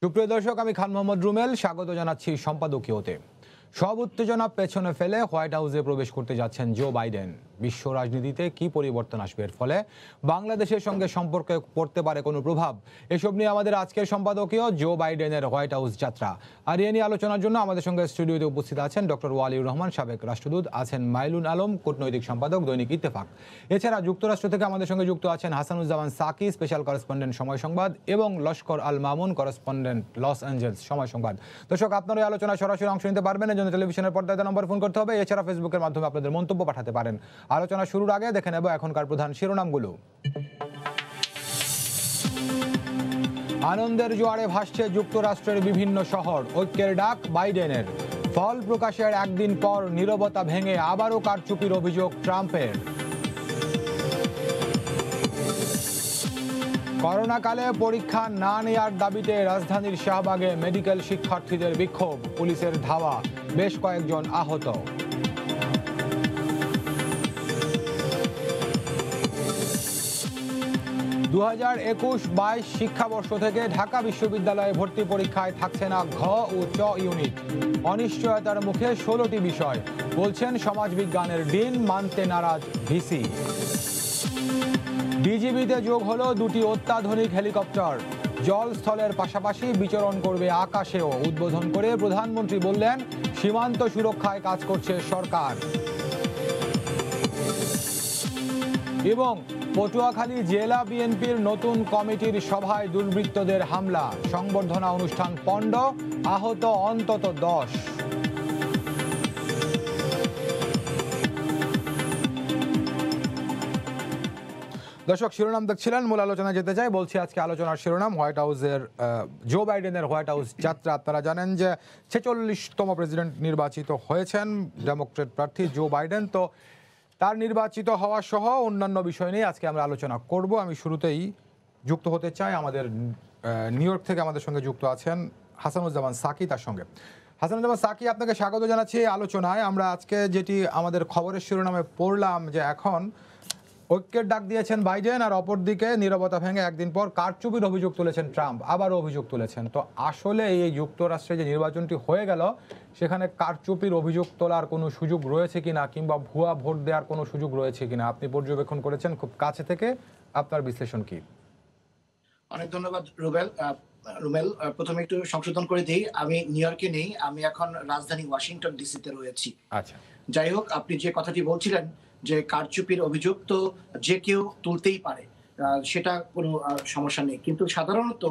সুপ্রিয় দর্শক, আমি খান মোহাম্মদ রুমেল স্বাগত জানাচ্ছি সম্পাদকীয়তে। সব উত্তেজনা পেছনে ফেলে হোয়াইট হাউসে প্রবেশ করতে যাচ্ছেন জো বাইডেন। বিশ্ব রাজনীতিতে কি পরিবর্তন আসবে এর ফলে? বাংলাদেশের সঙ্গে সম্পর্কে পড়তে পারে কোনো প্রভাব? এসব নিয়ে আমাদের আজকের সম্পাদকীয় জো বাইডেনের হোয়াইট হাউস যাত্রা। আর এ নিয়ে আলোচনার জন্য আমাদের সঙ্গে স্টুডিওতে উপস্থিত আছেন ডক্টর ওয়ালিউর রহমান, সাবেক রাষ্ট্রদূত, আছেন মাইলুন আলম, কূটনৈতিক সম্পাদক, দৈনিক ইত্তেফাক। এছাড়া যুক্তরাষ্ট্র থেকে আমাদের সঙ্গে যুক্ত আছেন হাসানুজ্জামান সাকি, স্পেশাল করেসপন্ডেন্ট সময় সংবাদ, এবং Laskar Al Mamun, correspondent Los Angeles সময় সংবাদ। দর্শক, আপনারা এই আলোচনায় সরাসরি অংশ নিতে পারবেন, এর জন্য টেলিভিশনের পর্দায় নম্বর ফোন করতে হবে। এছাড়া ফেসবুকের মাধ্যমে আপনাদের মন্তব্য পাঠাতে পারেন। আলোচনা শুরুর আগে দেখে নেব এখনকার প্রধান শিরোনামগুলো। আনন্দের জোয়ারে ভাসছে যুক্তরাষ্ট্রের বিভিন্ন শহর, ঐক্যের ডাক বাইডেনের। ফল প্রকাশের একদিন পর নীরবতা ভেঙে আবারও কারচুপির অভিযোগ ট্রাম্পের। করোনাকালে পরীক্ষা না নেয়ার দাবিতে রাজধানীর শাহবাগে মেডিকেল শিক্ষার্থীদের বিক্ষোভ, পুলিশের ধাওয়া, বেশ কয়েকজন আহত। 2021-22 শিক্ষাবর্ষ থেকে ঢাকা বিশ্ববিদ্যালয়ে ভর্তি পরীক্ষায় থাকছে না ঘ ও চ ইউনিট। অনিশ্চয়তার মুখে 16টি বিষয়, বলছেন সমাজবিজ্ঞানের ডিন, মানতে নারাজ ভিসি। ডিজিবিতে যোগ হলো 2টি অত্যাধুনিক হেলিকপ্টার, জল স্থলের পাশাপাশি বিচরণ করবে আকাশেও। উদ্বোধন করে প্রধানমন্ত্রী বললেন, সীমান্ত সুরক্ষায় কাজ করছে সরকার। এবং পটুয়াখালী জেলা বিএনপির নতুন কমিটির সভায় দুর্বৃত্তদের হামলা, সংবর্ধনা অনুষ্ঠান পণ্ড, আহত অন্তত 10। দর্শক, শিরোনাম দেখছিলেন, মূল আলোচনা যেতে চাই। বলছি আজকে আলোচনার শিরোনাম হোয়াইট হাউসের জো বাইডেনের হোয়াইট হাউস যাত্রা। আপনারা জানেন যে 46তম প্রেসিডেন্ট নির্বাচিত হয়েছেন ডেমোক্রেট প্রার্থী জো বাইডেন। তো তার নির্বাচিত হওয়া সহ অন্যান্য বিষয় নিয়ে আজকে আমরা আলোচনা করব। আমি শুরুতেই যুক্ত হতে চাই, আমাদের নিউ ইয়র্ক থেকে আমাদের সঙ্গে যুক্ত আছেন হাসানুজ্জামান সাকি। তার সঙ্গে হাসানুজ্জামান সাকি, আপনাকে স্বাগত জানাচ্ছি এই আলোচনায়। আমরা আজকে যেটি আমাদের খবরের শিরোনামে পড়লাম যে এখন ঐক্যের ডাক দিয়েছেন বাইডেন, আর অপরদিকে নীরবতা ভেঙে একদিন পর কারচুপির অভিযোগ তুলেছেন ট্রাম্প, আবারও অভিযোগ তুলেছেন। তো আসলে এই যুক্তরাষ্ট্রে যে নির্বাচনটি হয়ে গেল, সেখানে কারচুপির অভিযোগ তোলার কোনো সুযোগ রয়েছে কিনা, কিংবা ভুয়া ভোট দেওয়ার কোনো সুযোগ রয়েছে কিনা, আপনি পর্যবেক্ষণ করেছেন খুব কাছে থেকে, আপনার বিশ্লেষণ কি? অনেক ধন্যবাদ রুমেল। প্রথমে একটু সংশোধন করে দিই, আমি নিউ ইয়র্কে নেই, আমি এখন রাজধানী ওয়াশিংটন ডিসিতে রয়েছি। আচ্ছা, যাই হোক, আপনি যে কথাটি বলছিলেন যে কারচুপির অভিযোগ তো যে কেউ তুলতেই পারে, সেটা কোনো সমস্যা নেই, কিন্তু সাধারণত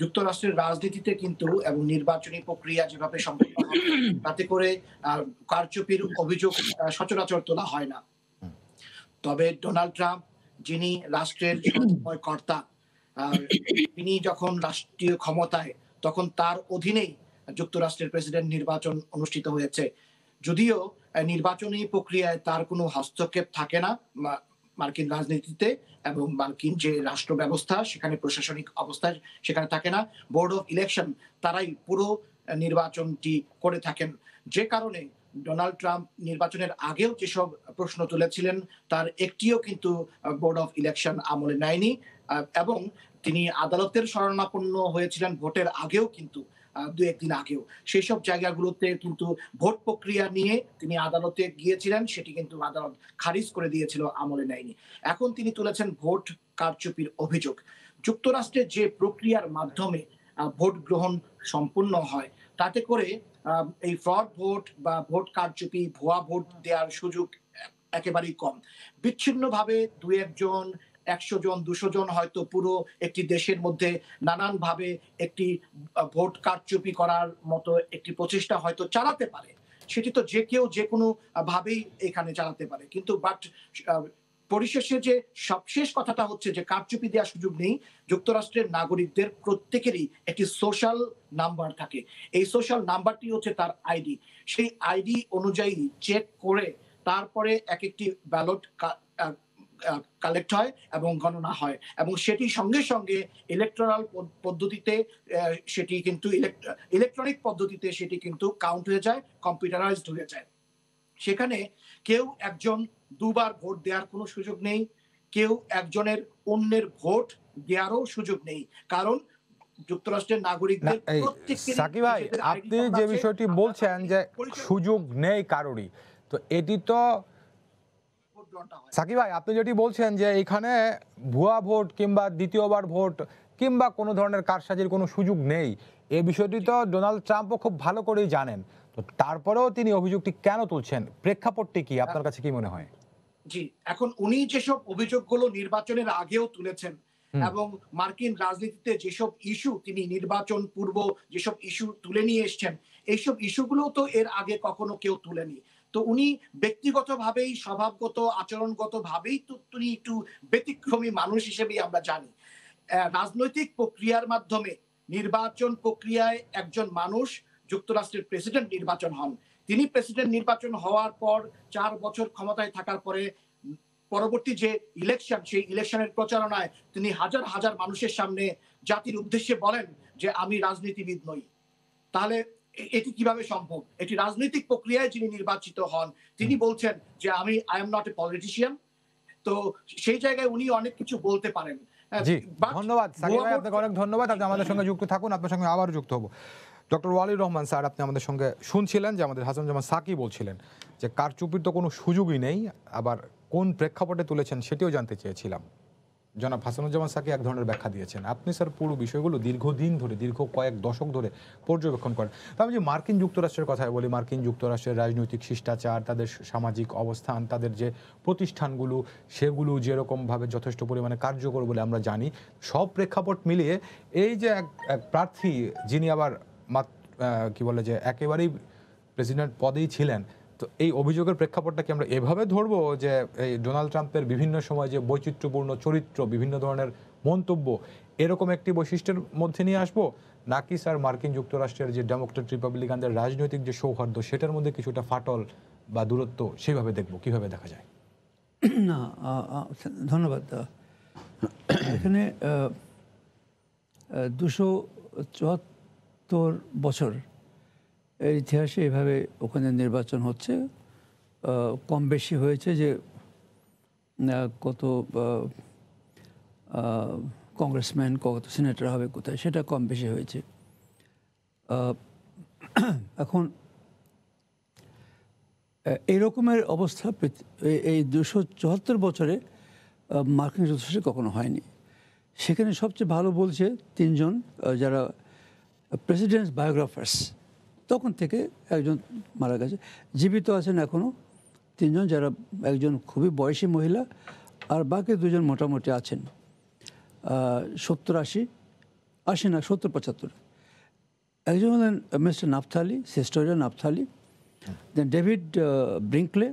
যুক্তরাষ্ট্রের রাজনীতিতে কিন্তু এবং নির্বাচনী প্রক্রিয়া যেভাবে সম্পন্ন হয় তাতে করে কারচুপির অভিযোগ সচরাচর তোলা হয় না। তবে ডোনাল্ড ট্রাম্প, যিনি রাষ্ট্রের সর্বময় কর্তা, তিনি যখন রাষ্ট্রীয় ক্ষমতায়, তখন তার অধীনেই যুক্তরাষ্ট্রের প্রেসিডেন্ট নির্বাচন অনুষ্ঠিত হয়েছে। যদিও নির্বাচনী প্রক্রিয়ায় তার কোনো হস্তক্ষেপ থাকে না মার্কিন রাজনীতিতে, এবং মার্কিন যে রাষ্ট্র ব্যবস্থা সেখানে প্রশাসনিক অবস্থায় সেখানে থাকে না। বোর্ড অফ ইলেকশন তারাই পুরো নির্বাচনটি করে থাকেন। যে কারণে ডোনাল্ড ট্রাম্প নির্বাচনের আগেও যেসব প্রশ্ন তুলেছিলেন তার একটিও কিন্তু বোর্ড অফ ইলেকশন আমলে নেয়নি, এবং তিনি আদালতের শরণাপন্ন হয়েছিলেন ভোটের আগেও, কিন্তু দু একদিন আগেও সেই সব জায়গাগুলোতে কিন্তু ভোট প্রক্রিয়া নিয়ে তিনি আদালতে গিয়েছিলেন, সেটি কিন্তু আদালত খারিজ করে দিয়েছিল, আমলে নেয়নি। এখন তিনি তুলেছেন ভোট কারচুপির অভিযোগ। যুক্তরাষ্ট্রের যে প্রক্রিয়ার মাধ্যমে ভোট গ্রহণ সম্পূর্ণ হয়, তাতে করে এই ফ্রড ভোট বা ভোট কারচুপি, ভুয়া ভোট দেওয়ার সুযোগ একেবারেই কম। বিচ্ছিন্নভাবে 2-1 জন, 100 জন, 200 জন হয়তো পুরো একটি দেশের মধ্যে নানান ভাবে একটি ভোট কারচুপি করার মতো একটি প্রচেষ্টা হয়তো চালাতে পারে, সেটি তো যে কেউ যে কোনো ভাবেই এখানে চালাতে পারে। কিন্তু পরিশেষে যে সবশেষ কথাটা হচ্ছে যে কারচুপি দেওয়ার সুযোগ নেই। যুক্তরাষ্ট্রের নাগরিকদের প্রত্যেকেরই একটি সোশ্যাল নাম্বার থাকে, এই সোশ্যাল নাম্বারটি হচ্ছে তার আইডি। সেই আইডি অনুযায়ী চেক করে তারপরে এক একটি ব্যালট কালেক্ট হয় এবং গণনা হয়, এবং সেটি সঙ্গে সঙ্গে ইলেকট্রাল পদ্ধতিতে, সেটি কিন্তু ইলেকট্রনিক পদ্ধতিতে সেটি কিন্তু কাউন্ট হয়ে যায়, কম্পিউটারাইজড হয়ে যায়। সেখানে কেউ একজন দুবার ভোট দেওয়ার কোনো সুযোগ নেই, কেউ একজনের অন্যের ভোট দেওয়ারও সুযোগ নেই, কারণ যুক্তরাষ্ট্রের না নাগরিকদের এই প্রত্যেকেরই সাকি ভাই, নিজেদের আইডি আপনি কার্ড যে আছে, বিষয়টি আপনার বলছেন যে পরিচয় সুযোগ নেই কারোরই, তো এটি তো ভোট গ্রহণটা হয়। সাকিব ভাই, আপনি যেটি বলছেন যে এখানে ভুয়া ভোট কিংবা দ্বিতীয়বার ভোট কিংবা কোনো ধরনের কারসাজির কোনো সুযোগ নেই, এই বিষয়টি তো ডোনাল্ড ট্রাম্পও খুব ভালো করেই জানেন। তো তারপরেও তিনি অভিযোগটি কেন তুলছেন, প্রেক্ষাপটটি কি আপনার কাছে কি মনে হয়? জি, এখন উনি যেসব অভিযোগগুলো নির্বাচনের আগেও তুলেছেন হুম, এবং মার্কিন রাজনীতিতে যেসব ইস্যু তিনি নির্বাচন পূর্ব যেসব ইস্যু তুলে নিয়ে এসছেন, এইসব ইস্যুগুলো তো এর আগে কখনো কেউ তুলেনি। তো উনি ব্যক্তিগতভাবেই স্বভাবগত আচরণগতভাবেই তো তিনি একটু ব্যতিক্রমী মানুষ হিসেবেই আমরা জানি। রাজনৈতিক প্রক্রিয়ার মাধ্যমে নির্বাচন প্রক্রিয়ায় একজন মানুষ যুক্তরাষ্ট্রের প্রেসিডেন্ট নির্বাচন হন। তিনি প্রেসিডেন্ট নির্বাচন হওয়ার পর ৪ বছর ক্ষমতায় থাকার পরে পরবর্তী যে ইলেকশন, সেই ইলেকশনের প্রচারণায় তিনি হাজার হাজার মানুষের সামনে জাতির উদ্দেশ্যে বলেন যে আমি রাজনীতিবিদ নই। তাহলে এটি কিভাবে সম্ভব? এটি রাজনৈতিক প্রক্রিয়ায় যিনি নির্বাচিত হন, তিনি বলছেন যে I am not a politician. তো সেই জায়গায় উনি অনেক কিছু বলতে পারেন। জি, বাট ধন্যবাদ সাকিব ভুয়া ভাই, ভোট আপনাকে অনেক ধন্যবাদ। আপনি আমাদের সঙ্গে যুক্ত থাকুন, আপনার সঙ্গে আবার যুক্ত হব। ডক্টর ওয়ালির রহমান স্যার, আপনি আমাদের সঙ্গে শুনছিলেন যে আমাদের হাসান জামান সাকি বলছিলেন যে কারচুপির তো কোনো সুযোগই নেই, আবার কোন প্রেক্ষাপটে তুলেছেন সেটিও জানতে চেয়েছিলাম। জনাব হাসানুজ্জামান সাকি এক ধরনের ব্যাখ্যা দিয়েছেন, আপনি স্যার পুরো বিষয়গুলো দীর্ঘদিন ধরে, দীর্ঘ কয়েক দশক ধরে পর্যবেক্ষণ করেন। তো আমি যে মার্কিন যুক্তরাষ্ট্রের কথাই বলি, মার্কিন যুক্তরাষ্ট্রের রাজনৈতিক শিষ্টাচার, তাদের সামাজিক অবস্থান, তাদের যে প্রতিষ্ঠানগুলো, সেগুলো যেরকমভাবে যথেষ্ট পরিমাণে কার্যকর বলে আমরা জানি, সব প্রেক্ষাপট মিলিয়ে এই যে এক প্রার্থী যিনি আবার কি বলে যে একেবারেই প্রেসিডেন্ট পদেই ছিলেন, তো এই অভিযোগের প্রেক্ষাপটটা কি আমরা এভাবে ধরবো যে এই ডোনাল্ড ট্রাম্পের বিভিন্ন সময় যে বৈচিত্র্যপূর্ণ চরিত্র, বিভিন্ন ধরনের মন্তব্য, এরকম একটি বৈশিষ্ট্যের মধ্যে নিয়ে আসবো, নাকি স্যার মার্কিন যুক্তরাষ্ট্রের যে ডেমোক্রেট রিপাবলিকানদের রাজনৈতিক যে সৌহার্দ্য, সেটার মধ্যে কিছুটা ফাটল বা দূরত্ব সেইভাবে দেখবো, কিভাবে দেখা যায়? না, ধন্যবাদ। এখানে 274 বছর এর ইতিহাসে এভাবে ওখানে নির্বাচন হচ্ছে। কম বেশি হয়েছে যে কত কংগ্রেসম্যান, কত সিনেটর হবে কোথায়, সেটা কম বেশি হয়েছে। এখন এই রকমের অবস্থা এই 274 বছরে মার্কিন যুক্তরাষ্ট্রে কখনো হয়নি। সেখানে সবচেয়ে ভালো বলছে তিনজন যারা প্রেসিডেন্টস বায়োগ্রাফার্স, তখন থেকে একজন মারা গেছে, জীবিত আছেন এখনও তিনজন, যারা একজন খুবই বয়সী মহিলা আর বাকি দুজন মোটামুটি আছেন 70-80 না 70-75। একজন হলেন মিস্টার নাফথালি, সিস্টোরিয়া নাফথালি, দেন ডেভিড ব্রিঙ্কলে,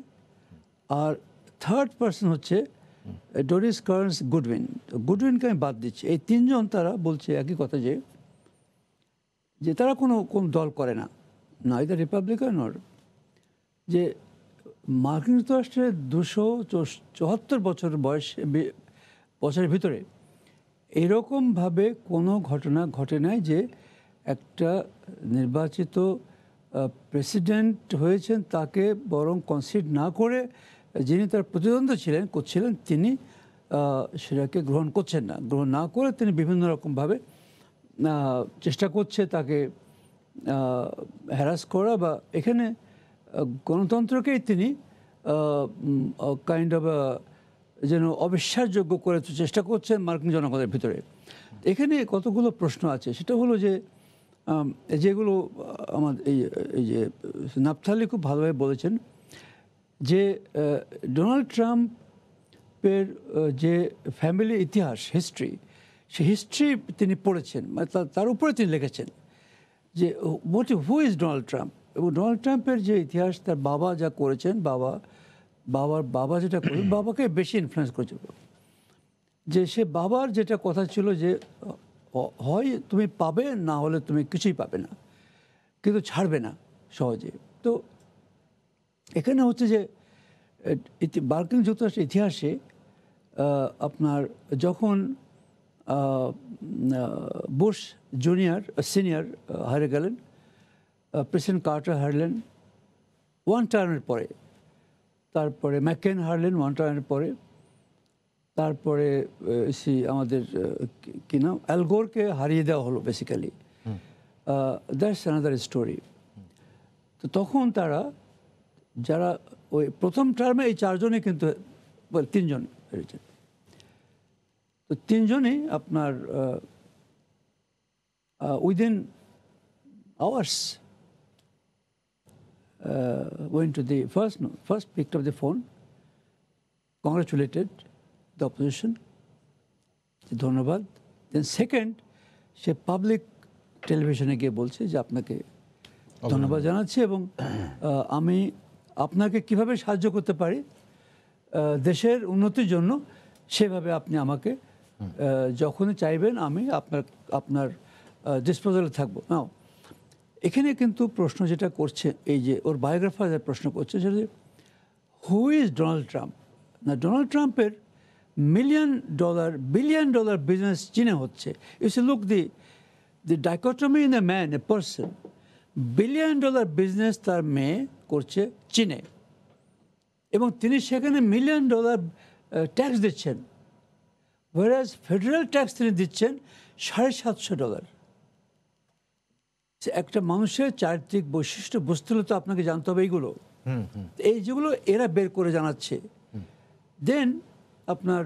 আর থার্ড পার্সন হচ্ছে ডোরিস কার্নস গুডউইন। গুডউইনকে আমি বাদ দিচ্ছি। এই তিনজন তারা বলছে একই কথা যে তারা কোনো দল করে না, না এটা রিপাবলিকান নর, যে মার্কিন যুক্তরাষ্ট্রের 274 বছর বছরের ভিতরে এরকমভাবে কোনো ঘটনা ঘটে নাই যে একটা নির্বাচিত প্রেসিডেন্ট হয়েছেন তাকে বরং কনসিড না করে যিনি তার প্রতিদ্বন্দ্বী করছিলেন তিনি সেটাকে গ্রহণ করছেন না, গ্রহণ না করে তিনি বিভিন্ন রকমভাবে চেষ্টা করছে তাকে হ্যারাস করা, বা এখানে গণতন্ত্রকেই তিনি কাইন্ড অফ যেন অবিশ্বাসযোগ্য করে চেষ্টা করছেন মার্কিন জনগণের ভিতরে। এখানে কতগুলো প্রশ্ন আছে, সেটা হলো যে যেগুলো আমার এই যে নাফথালি খুব ভালোভাবে বলেছেন যে ডোনাল্ড ট্রাম্পের যে ফ্যামিলি ইতিহাস, হিস্ট্রি, সে হিস্ট্রি তিনি পড়েছেন, মানে তার উপরে তিনি লিখেছেন যে হু ইজ ডোনাল্ড ট্রাম্প, এবং ডোনাল্ড ট্রাম্পের যে ইতিহাস, তার বাবা যা করেছেন, বাবা যেটা করেন, বাবাকে বেশি ইনফ্লুয়েন্স করেছে, যে সে বাবার যেটা কথা ছিল যে হয় তুমি পাবে, না হলে তুমি কিছুই পাবে না, কিন্তু ছাড়বে না সহজে। তো এখানে হচ্ছে যে মার্কিন যুক্তরাষ্ট্রের ইতিহাসে আপনার যখন বুশ সিনিয়র হারে গেলেন, প্রেসিডেন্ট কার্টার হারলেন ওয়ান টার্মের পরে, তারপরে ম্যাককেন হারলেন ওয়ান টার্মের পরে, তারপরে আমাদের কি নাম অ্যালগোরকে হারিয়ে দেওয়া হলো বেসিক্যালি, দ্যাটস অ্যানাদার স্টোরি। তো তখন তারা যারা ওই প্রথম টার্মে এই চারজনে কিন্তু তিনজন বেরিয়েছেন, তো তিনজনই আপনার within hours went to the first picked up the phone, congratulated the opposition, ধন্যবাদ। দেন সেকেন্ড, সে পাবলিক টেলিভিশনে গিয়ে বলছে যে আপনাকে ধন্যবাদ জানাচ্ছি এবং আমি আপনাকে কিভাবে সাহায্য করতে পারি দেশের উন্নতির জন্য সেভাবে আপনি আমাকে যখনই চাইবেন আমি আপনার ডিসপোজালে থাকবো। নাও এখানে কিন্তু প্রশ্ন যেটা করছে, এই যে ওর বায়োগ্রাফার প্রশ্ন করছে সেটা যে হু ইজ ডোনাল্ড ট্রাম্প। না, ডোনাল্ড ট্রাম্পের বিলিয়ন ডলার বিজনেস চীনে হচ্ছে। It's look the dichotomy in a man, a person. Billion dollar business তার মেয়ে করছে চীনে এবং তিনি সেখানে মিলিয়ন ডলার ট্যাক্স দিচ্ছেন, ওয়ারাজ ফেডারেল ট্যাক্স তিনি দিচ্ছেন $750। একটা মানুষের চারিত্রিক বৈশিষ্ট্য বুঝতে হলে তো আপনাকে জানতে হবে এইগুলো, এই যেগুলো এরা বের করে জানাচ্ছে। দেন আপনার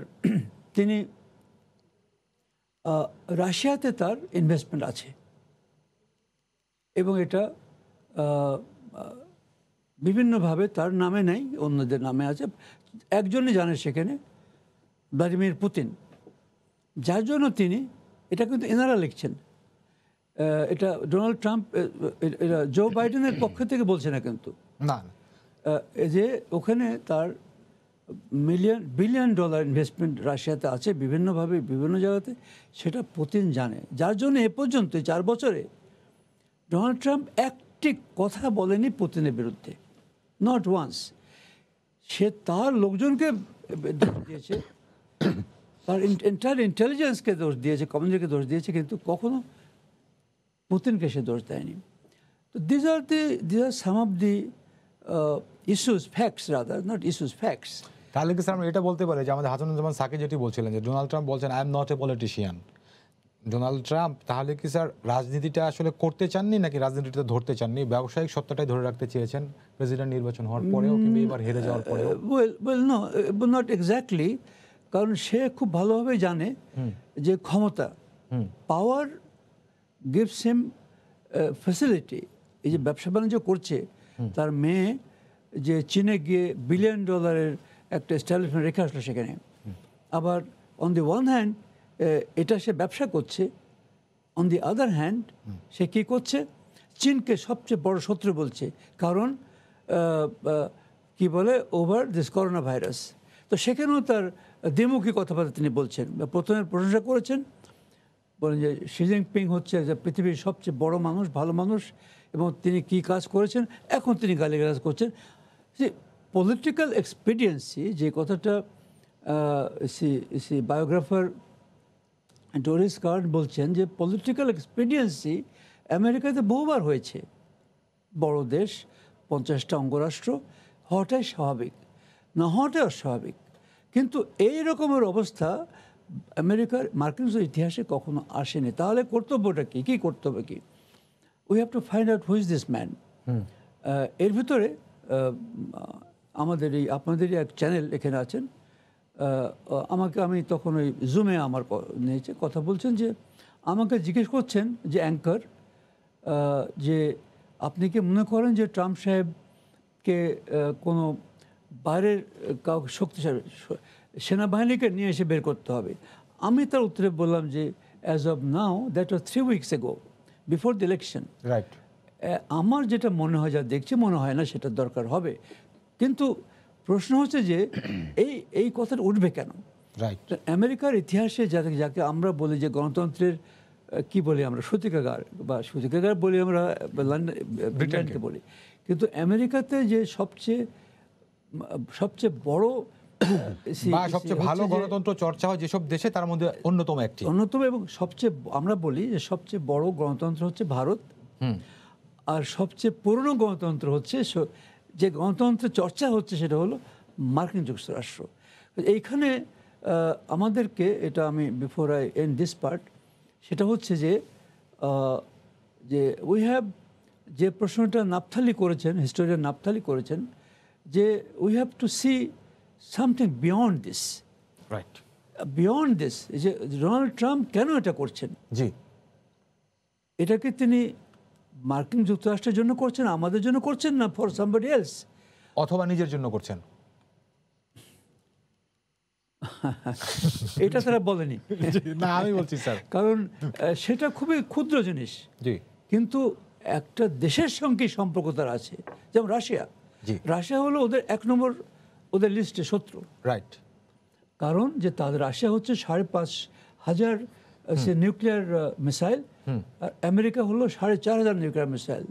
তিনি রাশিয়াতে তার ইনভেস্টমেন্ট আছে এবং এটা বিভিন্নভাবে তার নামে নেই, অন্যদের নামে আছে। একজনই জানে সেখানে, ভ্লাদিমির পুতিন, যার জন্য তিনি, এটা কিন্তু এনারা লিখছেন, এটা ডোনাল্ড ট্রাম্প, এটা জো বাইডেনের পক্ষ থেকে বলছে না কিন্তু, না যে ওখানে তার বিলিয়ন ডলার ইনভেস্টমেন্ট রাশিয়াতে আছে বিভিন্নভাবে বিভিন্ন জায়গাতে, সেটা পুতিন জানে। যার জন্য এ পর্যন্ত 4 বছরে ডোনাল্ড ট্রাম্প একটি কথা বলেনি পুতিনের বিরুদ্ধে, নট ওয়ান্স। সে তার লোকজনকে দোষ দিয়েছে, তার এন্টায়ার ইন্টেলিজেন্সকে দোষ দিয়েছে, কমিউনিটিকে দোষ দিয়েছে, কিন্তু কখনো পুতিনকে সে দোষ দেয়নি। তো these are some of the issues, facts rather, not issues, facts. তাহলে কি স্যার আমরা এটা বলতে পারি যে আমাদের হাসানুজ্জামান সাকি যেটি বলছিলেন যে ডোনাল্ড ট্রাম্প বলছেন I am not a politician, Donald Trump তাহলে কি স্যার রাজনীতিটা আসলে করতে চাননি নাকি রাজনীতিটা ধরতে চাননি, ব্যবসায়িক সত্তাটাই ধরে রাখতে চেয়েছেন প্রেসিডেন্ট নির্বাচন হওয়ার পরেও কিংবা এবার হেরে যাওয়ার পরেও? ওয়েল নো, নট এক্স্যাক্টলি, কারণ সে খুব ভালোভাবে জানে যে ক্ষমতা, পাওয়ার গিভস হিম ফ্যাসিলিটি। এই যে ব্যবসা বাণিজ্য করছে, তার মেয়ে যে চীনে গিয়ে বিলিয়ন ডলারের একটা এস্টাবলিশমেন্ট রেখে আসলো সেখানে, আবার অন দি ওয়ান হ্যান্ড এটা সে ব্যবসা করছে, অন দি আদার হ্যান্ড সে কী করছে, চীনকে সবচেয়ে বড় শত্রু বলছে, কারণ কি বলে ওভার দিস করোনা ভাইরাস। তো সেখানেও তার দ্বিমুখী কথাবার্তা তিনি বলছেন। প্রথমে প্রশংসা করেছেন, বলেন যে শি জিনপিং হচ্ছে যে পৃথিবীর সবচেয়ে বড় মানুষ, ভালো মানুষ, এবং তিনি কি কাজ করেছেন। এখন তিনি গালিগালাজ করছেন। যে পলিটিক্যাল এক্সপিডিয়েন্সি, যে কথাটা বায়োগ্রাফার ডোরিস কার্ড বলছেন, যে পলিটিক্যাল এক্সপিডিয়েন্সি আমেরিকাতে বহুবার হয়েছে। বড় দেশ, 50টা অঙ্গরাষ্ট্র, হওয়াটাই স্বাভাবিক, না হওয়াটাই অস্বাভাবিক। কিন্তু এই রকমের অবস্থা মার্কিন ইতিহাসে কখনো আসেনি। তাহলে কর্তব্যটা কি? কী কর্তব্য কি? We have to find out who is this man. এর ভিতরে আমাদের আপনাদেরই এক চ্যানেল এখানে আছেন, আমি তখন ওই জুমে নিয়েছে কথা বলছেন, যে আমাকে জিজ্ঞেস করছেন যে অ্যাঙ্কার, যে আপনি কি মনে করেন যে ট্রাম্প সাহেবকে কোনো বাইরের কাউকে শক্তিশালী সেনাবাহিনীকে নিয়ে এসে বের করতে হবে? আমি তার উত্তরে বললাম যে as of now, that was 3 weeks ago, before the election. Right. আমার যেটা মনে হয়, যা দেখছি মনে হয় না সেটা দরকার হবে। কিন্তু প্রশ্ন হচ্ছে যে এই কথাটা উঠবে কেন? রাইট। আমেরিকার ইতিহাসে যাকে আমরা বলি যে গণতন্ত্রের কি বলি আমরা, সূতিকাগার বলি আমরা, ব্রিটেনকে বলি, কিন্তু আমেরিকাতে যে সবচেয়ে বড় বা সবচেয়ে ভালো গণতন্ত্র চর্চা হয় যেসব দেশে, তার মধ্যে অন্যতম এবং সবচেয়ে আমরা বলি যে সবচেয়ে বড় গণতন্ত্র হচ্ছে ভারত, আর সবচেয়ে পুরনো গণতন্ত্র হচ্ছে, যে গণতন্ত্রের চর্চা হচ্ছে সেটা হলো মার্কিন যুক্তরাষ্ট্র। এইখানে আমাদেরকে এটা আমি before I end this part, সেটা হচ্ছে যে যে উই হ্যাভ, যে প্রশ্নটা নাপথালি করেছেন, হিস্টোরিয়ান নাপথালি করেছেন, যে we have to see something beyond this, right, beyond this, যে ডোনাল্ড ট্রাম্প কেন এটা করছেন। জি, এটাকে তিনি মার্কিন যুক্তরাষ্ট্রের জন্য করছেন, আমাদের জন্য করছেন, না ফর সামবডি এলস, অথবা নিজের জন্য করছেন? এটা তারা বলেনি। না, আমি বলছি স্যার। কারণ সেটা খুবই ক্ষুদ্র জিনিস, জি, কিন্তু একটা দেশের সঙ্গে সম্পর্ক তার আছে, যেমন রাশিয়া। জি, রাশিয়া হলো ওদের 1 নম্বর, ওদের লিস্টে শত্রু। রাইট, কারণ যে তাদের রাশিয়া হচ্ছে 5,500 সে নিউক্লিয়ার মিসাইল, আর আমেরিকা হলো 4,500 নিউক্লিয়ার মিসাইল।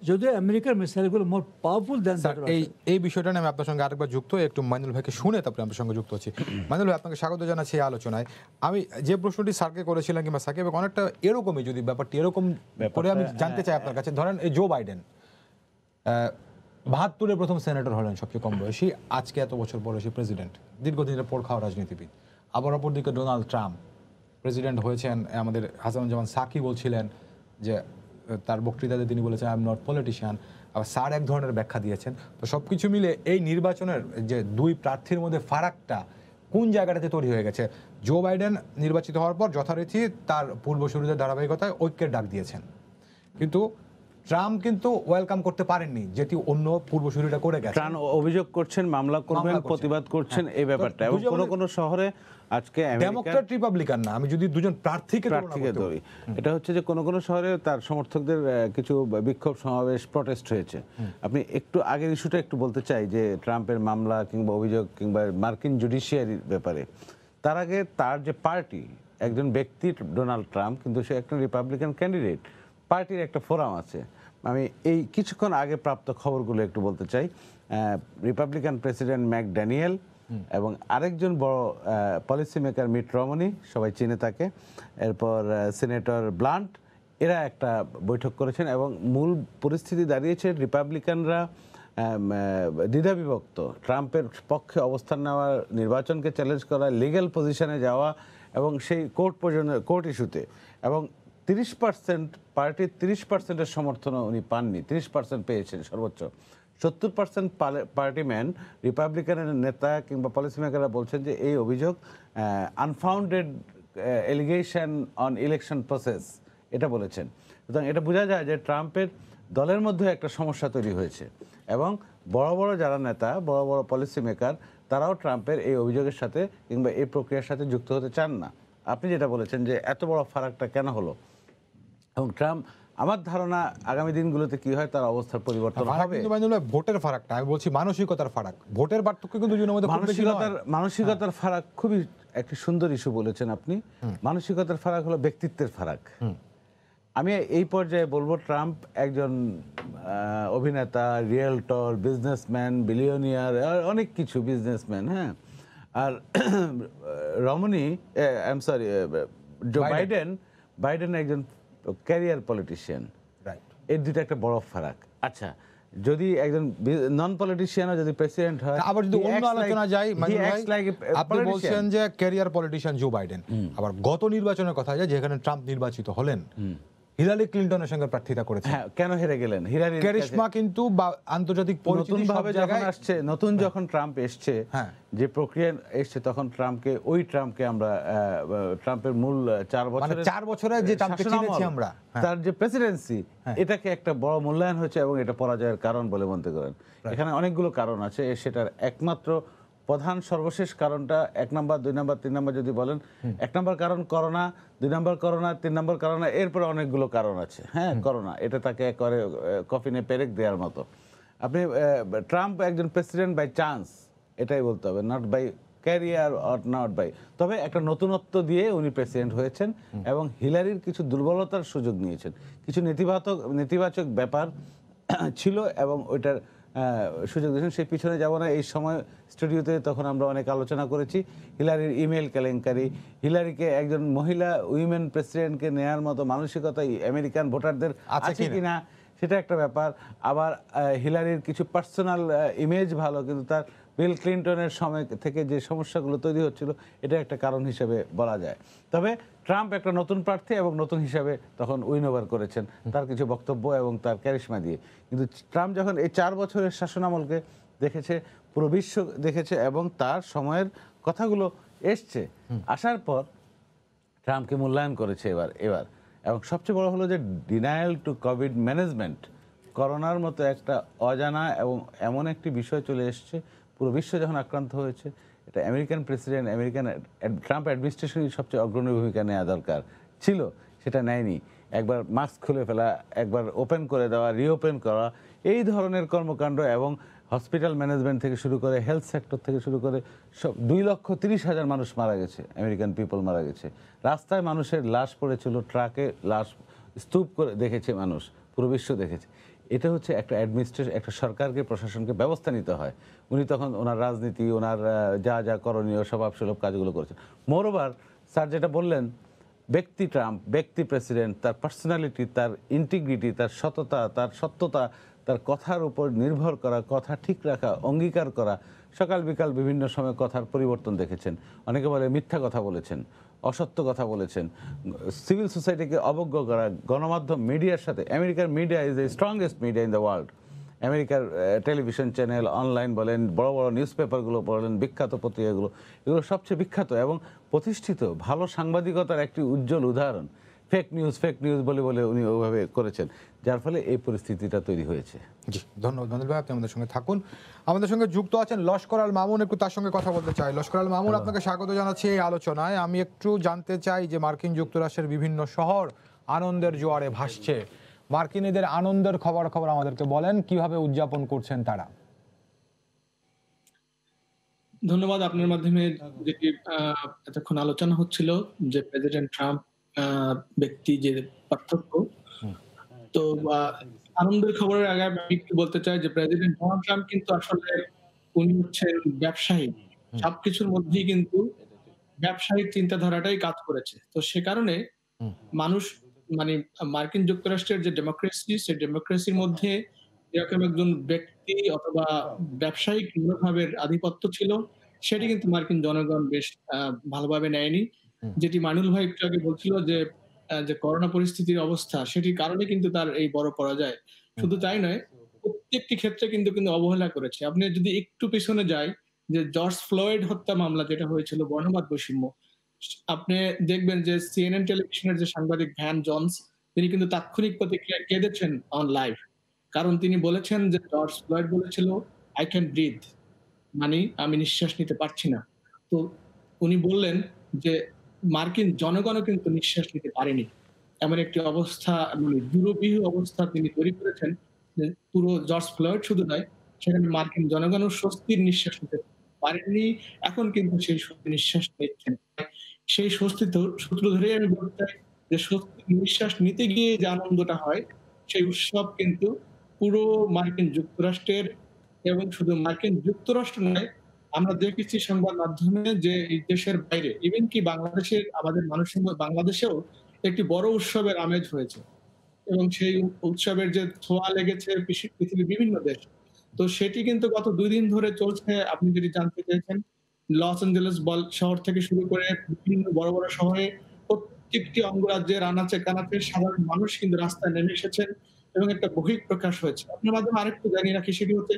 যদিও আমেরিকার মিসাইলগুলো মোর পাওয়ারফুল দেন। স্যার এই বিষয়টা নিয়ে আমি আপনার সঙ্গে আরেকবার যুক্ত হই, একটু মাইনুল ভাইকে শুনে তারপরে আপনার সঙ্গে যুক্ত হচ্ছি। মাইনুল ভাই, আপনাকে স্বাগত জানাচ্ছি এই আলোচনায়। আমি যে প্রশ্নটি স্যারকে করেছিলাম, কিংবা সাকিব অনেকটা এরকমই, যদি ব্যাপারটি এরকম করে আমি জানতে চাই আপনার কাছে। ধরেন এই জো বাইডেন 72-এ প্রথম সেনেটর হলেন, সবচেয়ে কম বয়সী, আজকে এত বছর বয়সী প্রেসিডেন্ট, দীর্ঘদিনের পোড় খাওয়া রাজনীতিবিদ। আবার অপরদিকে ডোনাল্ড ট্রাম্প প্রেসিডেন্ট হয়েছেন। আমাদের হাসানুজ্জামান সাকি বলছিলেন যে তার বক্তৃতাতে তিনি বলেছেন আই এম নট পলিটিশিয়ান। আবার স্যার এক ধরনের ব্যাখ্যা দিয়েছেন। তো সব কিছু মিলে এই নির্বাচনের যে দুই প্রার্থীর মধ্যে ফারাকটা কোন জায়গাটাতে তৈরি হয়ে গেছে? জো বাইডেন নির্বাচিত হওয়ার পর যথারীতি তার পূর্বসূরীদের ধারাবাহিকতায় ঐক্যের ডাক দিয়েছেন, কিন্তু ট্রাম্প কিন্তু ওয়েলকাম করতে পারেননি, যেটি অন্য পূর্বসূরীরা করে গেছে। ট্রাম্প অভিযোগ করছেন, মামলা করবেন, প্রতিবাদ করছেন এই ব্যাপারটা। এবং কোন কোন শহরে আজকে ডেমোক্র্যাট রিপাবলিকান না, আমি যদি দুজন প্রার্থীকে ধরি, এটা হচ্ছে যে কোন কোন শহরে তার সমর্থকদের কিছু বিক্ষোভ সমাবেশ, প্রটেস্ট হয়েছে। আপনি একটু আগের ইস্যুটা একটু বলতে চাই, যে ট্রাম্পের মামলা কিংবা অভিযোগ কিংবা মার্কিন জুডিশিয়ারির ব্যাপারে। তার আগে তার যে পার্টি, একজন ব্যক্তি ডোনাল্ড ট্রাম্প, কিন্তু সে একটা রিপাবলিকান ক্যান্ডিডেট, পার্টির একটা ফোরাম আছে। আমি এই কিছুক্ষণ আগে প্রাপ্ত খবরগুলো একটু বলতে চাই। রিপাবলিকান প্রেসিডেন্ট ম্যাকড্যানিয়েল এবং আরেকজন বড় পলিসি মেকার মিট রমনি, সবাই চিনে তাকে, এরপর সিনেটর ব্লান্ট, এরা একটা বৈঠক করেছেন। এবং মূল পরিস্থিতি দাঁড়িয়েছে রিপাবলিকানরা দ্বিধাবিভক্ত, ট্রাম্পের পক্ষে অবস্থান নেওয়া, নির্বাচনকে চ্যালেঞ্জ করা, লিগ্যাল পজিশনে যাওয়া, এবং সেই কোর্ট পর্যন্ত, কোর্ট ইস্যুতে। এবং 30% পার্টির 30%-এর সমর্থনও উনি পাননি, 30% পেয়েছেন সর্বোচ্চ। 70% পার্টিম্যান, রিপাবলিকানের নেতা কিংবা পলিসি মেকাররা বলছেন যে এই অভিযোগ unfounded allegation on election process, এটা বলেছেন। সুতরাং এটা বোঝা যায় যে ট্রাম্পের দলের মধ্যে একটা সমস্যা তৈরি হয়েছে, এবং বড় বড় যারা নেতা, বড় বড় পলিসি মেকার, তারাও ট্রাম্পের এই অভিযোগের সাথে কিংবা এই প্রক্রিয়ার সাথে যুক্ত হতে চান না। আপনি যেটা বলেছেন যে এত বড় ফারাকটা কেন হলো, এবং ট্রাম্প, আমার ধারণা আগামী দিনগুলোতে কি হয়, তার অবস্থার পরিবর্তন হবে। ভোটের ফারাকটা আমি বলছি, মানসিকতার ফারাক, ভোটের পার্থক্য কিন্তু দুজনের মধ্যে মানসিকতার ফারাক খুবই একটি সুন্দর ইস্যু বলেছেন আপনি। মানসিকতার ফারাক হলো ব্যক্তিত্বের ফারাক। আমি এই পর্যায়ে বলবো, ট্রাম্প একজন অভিনেতা, রিয়েলটর, বিজনেসম্যান, বিলিয়নিয়ার, অনেক কিছু বিজনেসম্যান, হ্যাঁ। আর Romney, I am sorry, Joe Biden একজন ক্যারিয়ার পলিটিশিয়ান। এর দুটো একটা বড় ফারাক। আচ্ছা, যদি একজন নন পলিটিশিয়ানও যদি প্রেসিডেন্ট হয়, আবার যদি অন্য আলোচনা যাই, আপনি বলছেন যে ক্যারিয়ার পলিটিশিয়ান জো বাইডেন, আবার গত নির্বাচনের কথা যায় যেখানে ট্রাম্প নির্বাচিত হলেন, হিলারি ক্লিনটনের সঙ্গে প্রার্থিতা করেছেন। হ্যাঁ, কেন হেরে গেলেন? হিলারির ক্যারিশমা কিন্তু আন্তর্জাতিক পরিচিতি সব জায়গায় আসছে, নতুন যখন ট্রাম্প এসছে, যে প্রক্রিয়া এসছে, তখন ওই ট্রাম্পকে আমরা ট্রাম্পের মূল 4 বছরে যে ট্রাম্পকে চিনেছি আমরা, তার যে প্রেসিডেন্সি, এটাকে একটা বড় মূল্যায়ন হয়েছে, এবং এটা পরাজয়ের কারণ বলে মনে করেন। এখানে অনেকগুলো কারণ আছে, সেটার একমাত্র প্রধান সর্বশেষ কারণটা 1 নম্বর, 2 নম্বর, 3 নম্বর যদি বলেন, 1 নম্বর কারণ করোনা, 2 নম্বর করোনা, 3 নম্বর করোনা, এরপরে অনেকগুলো কারণ আছে। হ্যাঁ, করোনা এটা তাকে একবারে কফিনে পেরেক দেওয়ার মতো। আপনি ট্রাম্প একজন প্রেসিডেন্ট বাই চান্স, এটাই বলতে হবে, not by career or not by. তবে একটা নতুনত্ব দিয়ে উনি প্রেসিডেন্ট হয়েছেন, এবং হিলারির কিছু দুর্বলতার সুযোগ নিয়েছেন, কিছু নেতিবাচক ব্যাপার ছিল, এবং ওইটার সুযোগ দিয়েছেন। সেই পিছনে যাব না, এই সময় স্টুডিওতে তখন আমরা অনেক আলোচনা করেছি হিলারির ইমেল কেলেঙ্কারি, হিলারিকে একজন মহিলা উইমেন প্রেসিডেন্টকে নেয়ার মতো মানসিকতা আমেরিকান ভোটারদের আছে কিনা, সেটা একটা ব্যাপার। আবার হিলারির কিছু পার্সোনাল ইমেজ ভালো, কিন্তু তার বিল ক্লিনটনের সময় থেকে যে সমস্যাগুলো তৈরি হচ্ছিল এটা একটা কারণ হিসেবে বলা যায়। তবে ট্রাম্প একটা নতুন প্রার্থী এবং নতুন হিসাবে তখন উইন ওভার করেছেন তার কিছু বক্তব্য এবং তার ক্যারিশমা দিয়ে। কিন্তু ট্রাম্প যখন এই 4 বছরের শাসনামলকে দেখেছে, পুরো বিশ্ব দেখেছে এবং তার সময়ের কথাগুলো এসছে, আসার পর ট্রাম্পকে মূল্যায়ন করেছে এবার। এবং সবচেয়ে বড় হলো যে ডিনায়াল টু কোভিড ম্যানেজমেন্ট, করোনার মতো একটা অজানা এবং এমন একটি বিষয় চলে এসছে, পুরো বিশ্ব যখন আক্রান্ত হয়েছে, এটা আমেরিকান প্রেসিডেন্ট, ট্রাম্প অ্যাডমিনিস্ট্রেশনই সবচেয়ে অগ্রণী ভূমিকা নেওয়া দরকার ছিল, সেটা নেয়নি। একবার মাস্ক খুলে ফেলা, একবার ওপেন করে দেওয়া, রিওপেন করা, এই ধরনের কর্মকাণ্ড এবং হসপিটাল ম্যানেজমেন্ট থেকে শুরু করে হেলথ সেক্টর থেকে শুরু করে সব 2,30,000 মানুষ মারা গেছে, আমেরিকান পিপল মারা গেছে। রাস্তায় মানুষের লাশ পড়েছিল, ট্রাকে লাশ স্তূপ করে দেখেছে মানুষ, পুরো বিশ্ব দেখেছে। এটা হচ্ছে একটা অ্যাডমিনিস্ট্রেশন, একটা সরকারকে, প্রশাসনকে ব্যবস্থা নিতে হয়। উনি তখন ওনার রাজনীতি, ওনার যা যা করণীয় স্বভাবসুলভ কাজগুলো করেছেন। মোরওভার স্যার যেটা বললেন, ব্যক্তি ট্রাম্প, ব্যক্তি প্রেসিডেন্ট, তার পার্সোনালিটি, তার ইন্টিগ্রিটি, তার সততা, তার সত্যতা, তার কথার উপর নির্ভর করা, কথা ঠিক রাখা, অঙ্গীকার করা, সকাল বিকাল বিভিন্ন সময় কথার পরিবর্তন দেখেছেন। অনেকে বলে মিথ্যা কথা বলেছেন, অসত্য কথা বলেছেন, সিভিল সোসাইটিকে অবজ্ঞ করা, গণমাধ্যম, মিডিয়ার সাথে, আমেরিকার media is the strongest media in the world. আমেরিকার টেলিভিশন চ্যানেল, অনলাইন বলেন, বড় বড় নিউজ পেপারগুলো বলেন, বিখ্যাত পত্রিকাগুলো, এগুলো সবচেয়ে বিখ্যাত এবং প্রতিষ্ঠিত ভালো সাংবাদিকতার একটি উজ্জ্বল উদাহরণ। ফেক নিউজ বলে বলে উনি ওইভাবে করেছেন, যার ফলে এই পরিস্থিতিটা তৈরি হয়েছে। জি, ধন্যবাদ মনির ভাই, আপনি আমাদের সঙ্গে থাকুন। আমাদের সঙ্গে যুক্ত আছেন লস্কর আল মামুন, একটু তার সঙ্গে কথা বলতে চাই। লস্কর আল মামুন, আপনাকে স্বাগত জানাচ্ছি এই আলোচনায়। আমি একটু জানতে চাই যে মার্কিন যুক্তরাষ্ট্রের বিভিন্ন শহর আনন্দের জোয়ারে ভাসছে, মার্কিনীদের আনন্দের খবর আমাদেরকে বলেন, কিভাবে উদযাপন করছেন তারা? ধন্যবাদ। আপনার মাধ্যমে যেটি এতক্ষণ আলোচনা হচ্ছিল যে প্রেসিডেন্ট ট্রাম্প ব্যক্তি যে পার্থক্য, তো আনন্দের খবরের আগে আমি একটু বলতে চাই যে প্রেসিডেন্ট ডোনাল্ড ট্রাম্প কিন্তু আসলে উনি হচ্ছেন ব্যবসায়ী, সবকিছুর মধ্যেই কিন্তু ব্যবসায়িক চিন্তাধারাটাই কাজ করেছে। তো সে কারণে মানুষ মানে মার্কিন যুক্তরাষ্ট্রের যে ডেমোক্রেসি, সেই ডেমোক্রেসির মধ্যে এরকম একজন ব্যক্তি অথবা ব্যবসায়িক মনোভাবের আধিপত্য ছিল, সেটি কিন্তু মার্কিন জনগণ বেশ ভালোভাবে নেয়নি। যেটি মানুল ভাই একটু আগে বলছিল যে যে করোনা পরিস্থিতির অবস্থা, সেটির কারণে কিন্তু তার এই বড় পরাজয়। শুধু তাই নয়, প্রত্যেকটি ক্ষেত্রে কিন্তু অবহেলা করেছে। আপনি যদি একটু পিছনে যাই, যে জর্জ ফ্লয়েড হত্যা মামলা যেটা হয়েছিল, বর্ণবাদ বৈষম্য, আপনি দেখবেন যে সিএনএন টেলিভিশনের যে সাংবাদিক ভ্যান জনস, তিনি কিন্তু তাৎক্ষণিক প্রতিক্রিয়া কেঁদেছেন অন লাইভ। কারণ তিনি বলেছেন যে জর্জ ফ্লয়েড বলেছিল আই ক্যান ব্রিথ, মানে আমি নিঃশ্বাস নিতে পারছি না। তো উনি বললেন যে মার্কিন জনগণও কিন্তু নিঃশ্বাস নিতে পারেনি। এমন একটি অবস্থা, মানে দুরূহ অবস্থা তিনি তৈরি করেছেন যে পুরো জর্জ ফ্লয়েড শুধু নয়, সেখানে মার্কিন জনগণও স্বস্তির নিঃশ্বাস নিতে পারেননি। এখন কিন্তু সেই স্বস্তির নিঃশ্বাস নিচ্ছেন। সেই সূত্র ধরেই আমি বলতে চাই যে স্বস্তির নিঃশ্বাস নিতে গিয়ে যে আনন্দটা হয়, সেই উৎসব কিন্তু পুরো মার্কিন যুক্তরাষ্ট্রের, এবং শুধু মার্কিন যুক্তরাষ্ট্র নয়, আমরা দেখেছি সংবাদ মাধ্যমে যে এই দেশের বাইরে, ইভেন কি বাংলাদেশের, আমাদের মানুষের বাংলাদেশেও একটি বড় উৎসবের আমেজ হয়েছে, এবং সেই উৎসবের যে ছোঁয়া লেগেছে পৃথিবীর বিভিন্ন দেশ। তো সেটি কিন্তু গত 2 দিন ধরে চলছে। আপনি যদি জানতে চেয়েছেন, লস অ্যাঞ্জেলেস শহর থেকে শুরু করে বিভিন্ন বড় বড় শহরে প্রত্যেকটি অঙ্গরাজ্যের আনাচে কানাচে সাধারণ মানুষ কিন্তু রাস্তায় নেমে এসেছেন এবং একটা বহিঃপ্রকাশ হয়েছে। আপনার মাধ্যমে আরেকটু জানিয়ে রাখি, সেটি হচ্ছে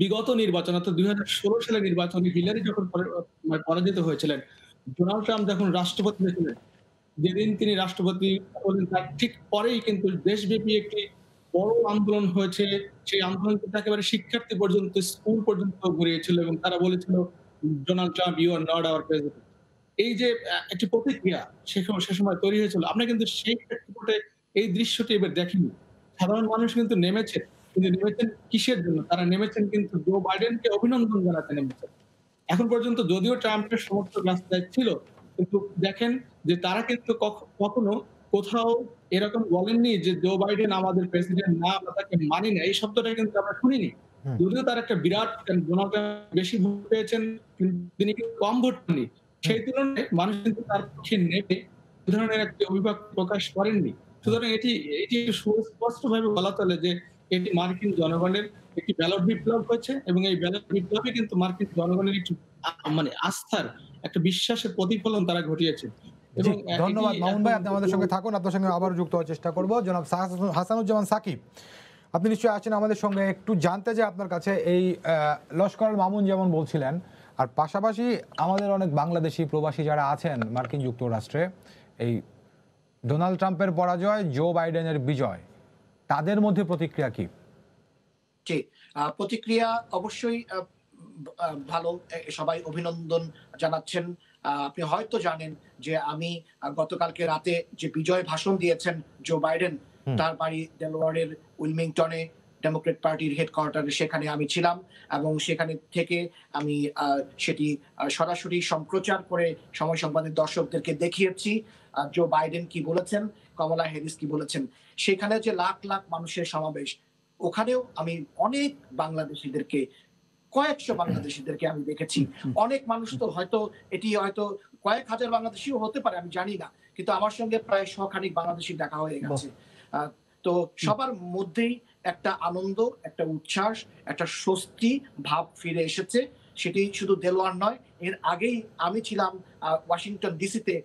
বিগত নির্বাচন অর্থাৎ 2016 সালের নির্বাচনে হিলারি যখন পরাজিত হয়েছিলেন, ডোনাল্ড ট্রাম্প যখন রাষ্ট্রপতি হয়েছিলেন, যেদিন তিনি রাষ্ট্রপতি হলেন তার ঠিক পরেই কিন্তু দেশব্যাপী একটি বড় আন্দোলন হয়েছে। সেই আন্দোলন কিন্তু একেবারে শিক্ষার্থী পর্যন্ত, স্কুল পর্যন্ত গড়িয়েছিল এবং তারা বলেছিল Donald Trump you are not our president. এই যে একটি প্রতিক্রিয়া সে সময় তৈরি হয়েছিল, আমরা কিন্তু সেই প্রেক্ষাপটে এই দৃশ্যটি এবার দেখিনি। সাধারণ মানুষ কিন্তু নেমেছেন কিসের জন্য? তারা নেমেছেন কিন্তু জো বাইডেনকে অভিনন্দন জানাতে নেমেছেন। এখন পর্যন্ত যদিও ট্রাম্পের সমর্থক রাস্তায় ছিল, কিন্তু দেখেন যে তারা কিন্তু কখনো কোথাও এরকম বলেননি যে জো বাইডেন আমাদের প্রেসিডেন্ট না, আমরা তাকে মানি না। এই শব্দটা কিন্তু আমরা শুনিনি। যদিও তার একটা বিরাট, ডোনাল্ড ট্রাম্প বেশি ভোট পেয়েছেন, তিনি কিন্তু কম ভোট পাননি। সেই তুলনায় মানুষ কিন্তু তার পক্ষে নেমে ধরনের একটি অভিভাবক প্রকাশ করেননি। সুতরাং এটি সুস্পষ্ট ভাবে বলা চলে যে এটি মার্কিন জনগণের একটি ব্যালট বিপ্লব হয়েছে এবং এই ব্যালট বিপ্লবে কিন্তু মার্কিন জনগণের একটি মানে আস্থার একটা বিশ্বাসের প্রতিফলন তারা ঘটিয়েছে। জি, এবং ধন্যবাদ এটি মামুন ভাই, এখন আপনি আমাদের সঙ্গে থাকুন, আপনার সঙ্গে আবার যুক্ত হওয়ার চেষ্টা করব। জনাব হাসানুজ্জামান সাকিব, আপনি নিশ্চয়ই আছেন আমাদের সঙ্গে, একটু জানতে চাই আপনার কাছে, এই লস্কর মামুন যেমন বলছিলেন, আর পাশাপাশি আমাদের অনেক বাংলাদেশি প্রবাসী যারা আছেন মার্কিন যুক্তরাষ্ট্রে, এই ডোনাল্ড ট্রাম্পের পরাজয়, জো বাইডেনের বিজয়, তাদের মধ্যে প্রতিক্রিয়া কি? জি, প্রতিক্রিয়া অবশ্যই ভালো। সবাই অভিনন্দন জানাচ্ছেন। আপনি হয়তো জানেন যে আমি গতকালকে রাতে যে বিজয় ভাষণ দিয়েছেন জো বাইডেন, তার বাড়ি ডেলওয়ারের উইলমিংটনে, ডেমোক্রেট পার্টির হেডকোয়ার্টারে, সেখানে আমি ছিলাম এবং সেখানে থেকে আমি সেটি সরাসরি সম্প্রচার করে সময় সংবাদের দর্শকদেরকে দেখিয়েছি জো বাইডেন কি বলেছেন, কমলা হ্যারিস কি বলেছেন। সেখানে যে লাখ লাখ মানুষের সমাবেশ, ওখানেও আমি অনেক বাংলাদেশিদেরকে, কয়েকশো বাংলাদেশিদেরকে আমি দেখেছি। অনেক মানুষ, তো হয়তো এটি হয়তো কয়েক হাজার বাংলাদেশিও হতে পারে, আমি জানি না, কিন্তু আমার সঙ্গে প্রায় শখানিক বাংলাদেশি দেখা হয়ে গেছে। তো সবার মধ্যেই একটা আনন্দ, একটা উচ্ছ্বাস, একটা স্বস্তি ভাব ফিরে এসেছে। সেটি শুধু দেলোয়ার নয়, এর আগেই আমি ছিলাম ওয়াশিংটন ডিসিতে,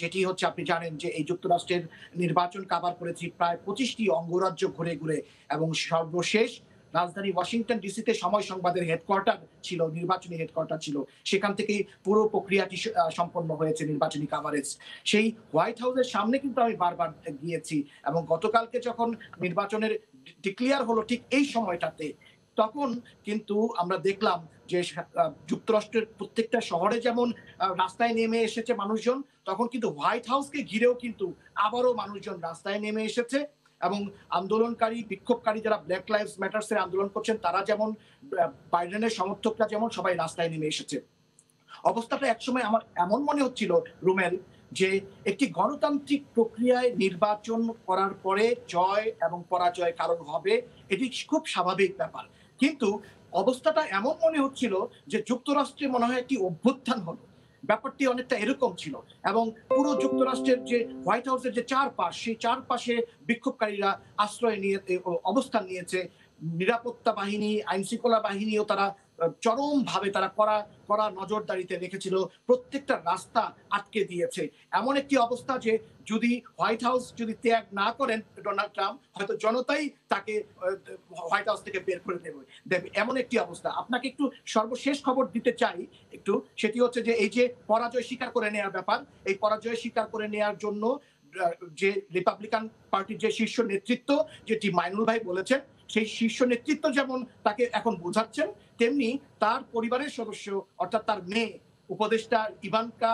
যেটি হচ্ছে, আপনি জানেন যে এই যুক্তরাষ্ট্রের নির্বাচন কাভার করেছি প্রায় 25টি অঙ্গরাজ্য ঘুরে ঘুরে, এবং সর্বশেষ রাজধানী ওয়াশিংটন ডিসিতে সময় সংবাদের হেডকোয়ার্টার ছিল, নির্বাচনী হেডকোয়ার্টার ছিল। সেখান থেকেই পুরো প্রক্রিয়াটি সম্পন্ন হয়েছে, নির্বাচনী কাভারেজ। সেই হোয়াইট হাউসের সামনে কিন্তু আমি বারবার গিয়েছি, এবং গতকালকে যখন নির্বাচনের ডিক্লেয়ার হলো ঠিক এই সময়টাতে, তখন কিন্তু আমরা দেখলাম যে যুক্তরাষ্ট্রের প্রত্যেকটা শহরে যেমন রাস্তায় নেমে এসেছে মানুষজন, তখন কিন্তু হোয়াইট হাউসকে ঘিরেও কিন্তু আবারও মানুষজন রাস্তায় নেমে এসেছে। এবং আন্দোলনকারী, বিক্ষোভকারী যারা ব্ল্যাক লাইভস ম্যাটার্স এর আন্দোলন করছেন, তারা যেমন, বাইডেনের সমর্থকরা যেমন, সবাই রাস্তায় নেমে এসেছে। অবস্থাটা একসময় আমার এমন মনে হচ্ছিল, রুমেল, যে একটি গণতান্ত্রিক প্রক্রিয়ায় নির্বাচন করার পরে জয় এবং পরাজয় কারণ হবে, এটি খুব স্বাভাবিক ব্যাপার। কিন্তু অবস্থাটা এমন মনে হচ্ছিল যে যুক্তরাষ্ট্রে মনে হয় একটি অভ্যুত্থান হলো। ব্যাপারটি অনেকটা এরকম ছিল, এবং পুরো যুক্তরাষ্ট্রের যে হোয়াইট হাউসের যে চারপাশ, সেই চারপাশে বিক্ষোভকারীরা আশ্রয় নিয়ে অবস্থান নিয়েছে। নিরাপত্তা বাহিনী, আইন শৃঙ্খলা বাহিনীও তারা চরমভাবে তারা কড়া নজরদারিতে রেখেছিল, প্রত্যেকটা রাস্তা আটকে দিয়েছে। এমন একটি অবস্থা যে যদি হোয়াইট হাউস যদি ত্যাগ না করেন ডোনাল্ড ট্রাম্প, হয়তো জনতাই তাকে হোয়াইট হাউস থেকে বের করে দেবে, এমন একটি অবস্থা। আপনাকে একটু সর্বশেষ খবর দিতে চাই একটু, সেটি হচ্ছে যে এই যে পরাজয় স্বীকার করে নেওয়ার ব্যাপার, এই পরাজয় স্বীকার করে নেওয়ার জন্য যে রিপাবলিকান পার্টির যে শীর্ষ নেতৃত্ব, যেটি মাইনুল ভাই বলেছেন, সেই শীর্ষ নেতৃত্ব যেমন তাকে এখন বোঝাচ্ছেন, তেমনি তার পরিবারের সদস্য, অর্থাৎ তার মেয়ে, উপদেষ্টা ইভানকা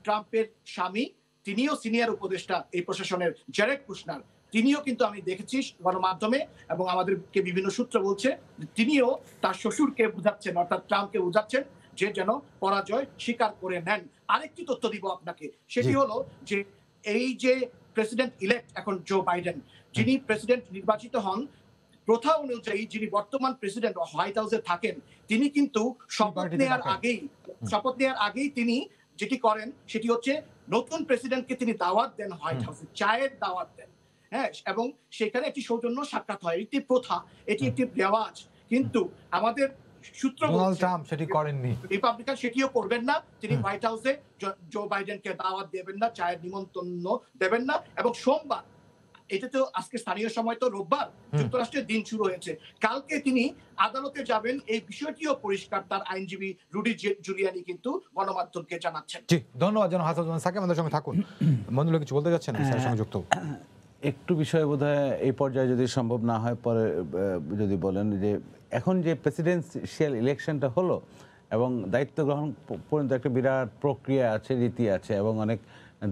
ট্রাম্পের স্বামী, তিনিও সিনিয়র উপদেষ্টা এই প্রশাসনের, জ্যারেড কুশনার, তিনিও কিন্তু আমি দেখেছি গণমাধ্যমে, এবং আমাদেরকে বিভিন্ন সূত্র বলছে তিনিও তার শ্বশুরকে বোঝাচ্ছেন, অর্থাৎ ট্রাম্পকে বোঝাচ্ছেন যে যেন পরাজয় স্বীকার করে নেন। আরেকটি তথ্য দিব আপনাকে, সেটি হলো যে এই যে প্রেসিডেন্ট ইলেক্ট এখন জো বাইডেন, যিনি প্রেসিডেন্ট নির্বাচিত হন, প্রথা অনুযায়ী যিনি বর্তমান প্রেসিডেন্ট হোয়াইট হাউসে থাকেন, তিনি কিন্তু শপথ নেওয়ার আগেই তিনি যেটি করেন সেটি হচ্ছে নতুন প্রেসিডেন্টকে তিনি দাওয়াত দেন, হোয়াইট হাউসে চায়ের দাওয়াত দেন, হ্যাঁ, এবং সেখানে একটি সৌজন্য সাক্ষাৎ হয়। এটি প্রথা, এটি একটি রেওয়াজ, কিন্তু আমাদের সূত্র ডোনাল্ড ট্রাম্প সেটি করেননি, রিপাবলিকান সেটিও করবেন না। তিনি হোয়াইট হাউসে জো বাইডেনকে দাওয়াত দেবেন না, চায়ের নিমন্ত্রণ দেবেন না। এবং সোমবার, এটা তো আজকে স্থানীয় সময় তো রোববার, যুক্তরাষ্ট্রের দিন শুরু হয়েছে, কালকে তিনি আদালতে যাবেন, এই বিষয়টিও পরিষ্কার। তার আইনজীবী রুডি জুলিয়ানি কিন্তু গণমাধ্যমকে জানাচ্ছেন। জি, ধন্যবাদ জানাব হাসানুজ্জামান সাকিব, আমাদের সঙ্গে থাকুন। মঞ্জুলা কিছু বলতে যাচ্ছেন স্যার সঙ্গে যুক্ত? একটু বিষয় বোধহয় এই পর্যায়ে যদি সম্ভব না হয়, পরে যদি বলেন যে এখন যে প্রেসিডেন্সিয়াল ইলেকশনটা হলো এবং দায়িত্ব গ্রহণ পর্যন্ত একটা বিরাট প্রক্রিয়া আছে, রীতি আছে, এবং অনেক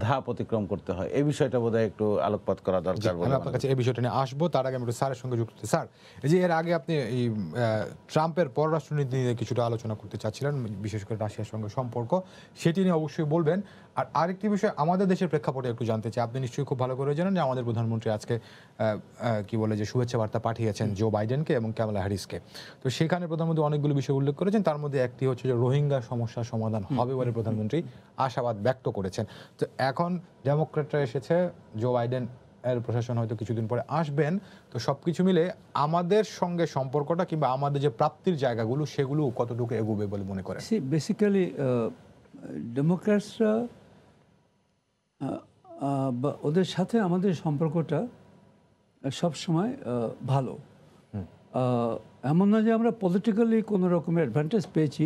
ধাপ অতিক্রম করতে হয়, এই বিষয়টা বোধহয় একটু আলোকপাত করা দরকার। আমি আপনার কাছে এই বিষয়টা নিয়ে আসবো, তার আগে আমি একটু স্যারের সঙ্গে যুক্ত। স্যার, এই যে এর আগে আপনি এই ট্রাম্পের পররাষ্ট্রনীতি নিয়ে কিছুটা আলোচনা করতে চাচ্ছিলেন, বিশেষ করে রাশিয়ার সঙ্গে সম্পর্ক, সেটি নিয়ে অবশ্যই বলবেন। আর আরেকটি বিষয় আমাদের দেশের প্রেক্ষাপটে একটু জানতে চাই। আপনি নিশ্চয়ই খুব ভালো করে জানেন যে আমাদের প্রধানমন্ত্রী আজকে কি বলে যে শুভেচ্ছা বার্তা পাঠিয়েছেন জো বাইডেনকে এবং কমলা হ্যারিসকে। তো সেখানে প্রধানমন্ত্রী অনেকগুলো বিষয় উল্লেখ করেছেন, তার মধ্যে একটি হচ্ছে যে রোহিঙ্গা সমস্যার সমাধান হবে বলে প্রধানমন্ত্রী আশাবাদ ব্যক্ত করেছেন। তো এখন ডেমোক্রেটরা এসেছে, জো বাইডেন এর প্রশাসন হয়তো কিছুদিন পরে আসবেন। তো সবকিছু মিলে আমাদের সঙ্গে সম্পর্কটা কিংবা আমাদের যে প্রাপ্তির জায়গাগুলো সেগুলো কতটুকু এগোবে বলে মনে করেন? বেসিক্যালি ডেমোক্র্যাটসরা বা ওদের সাথে আমাদের সম্পর্কটা সবসময় ভালো। এমন না যে আমরা পলিটিক্যালি কোনো রকমের অ্যাডভান্টেজ পেয়েছি,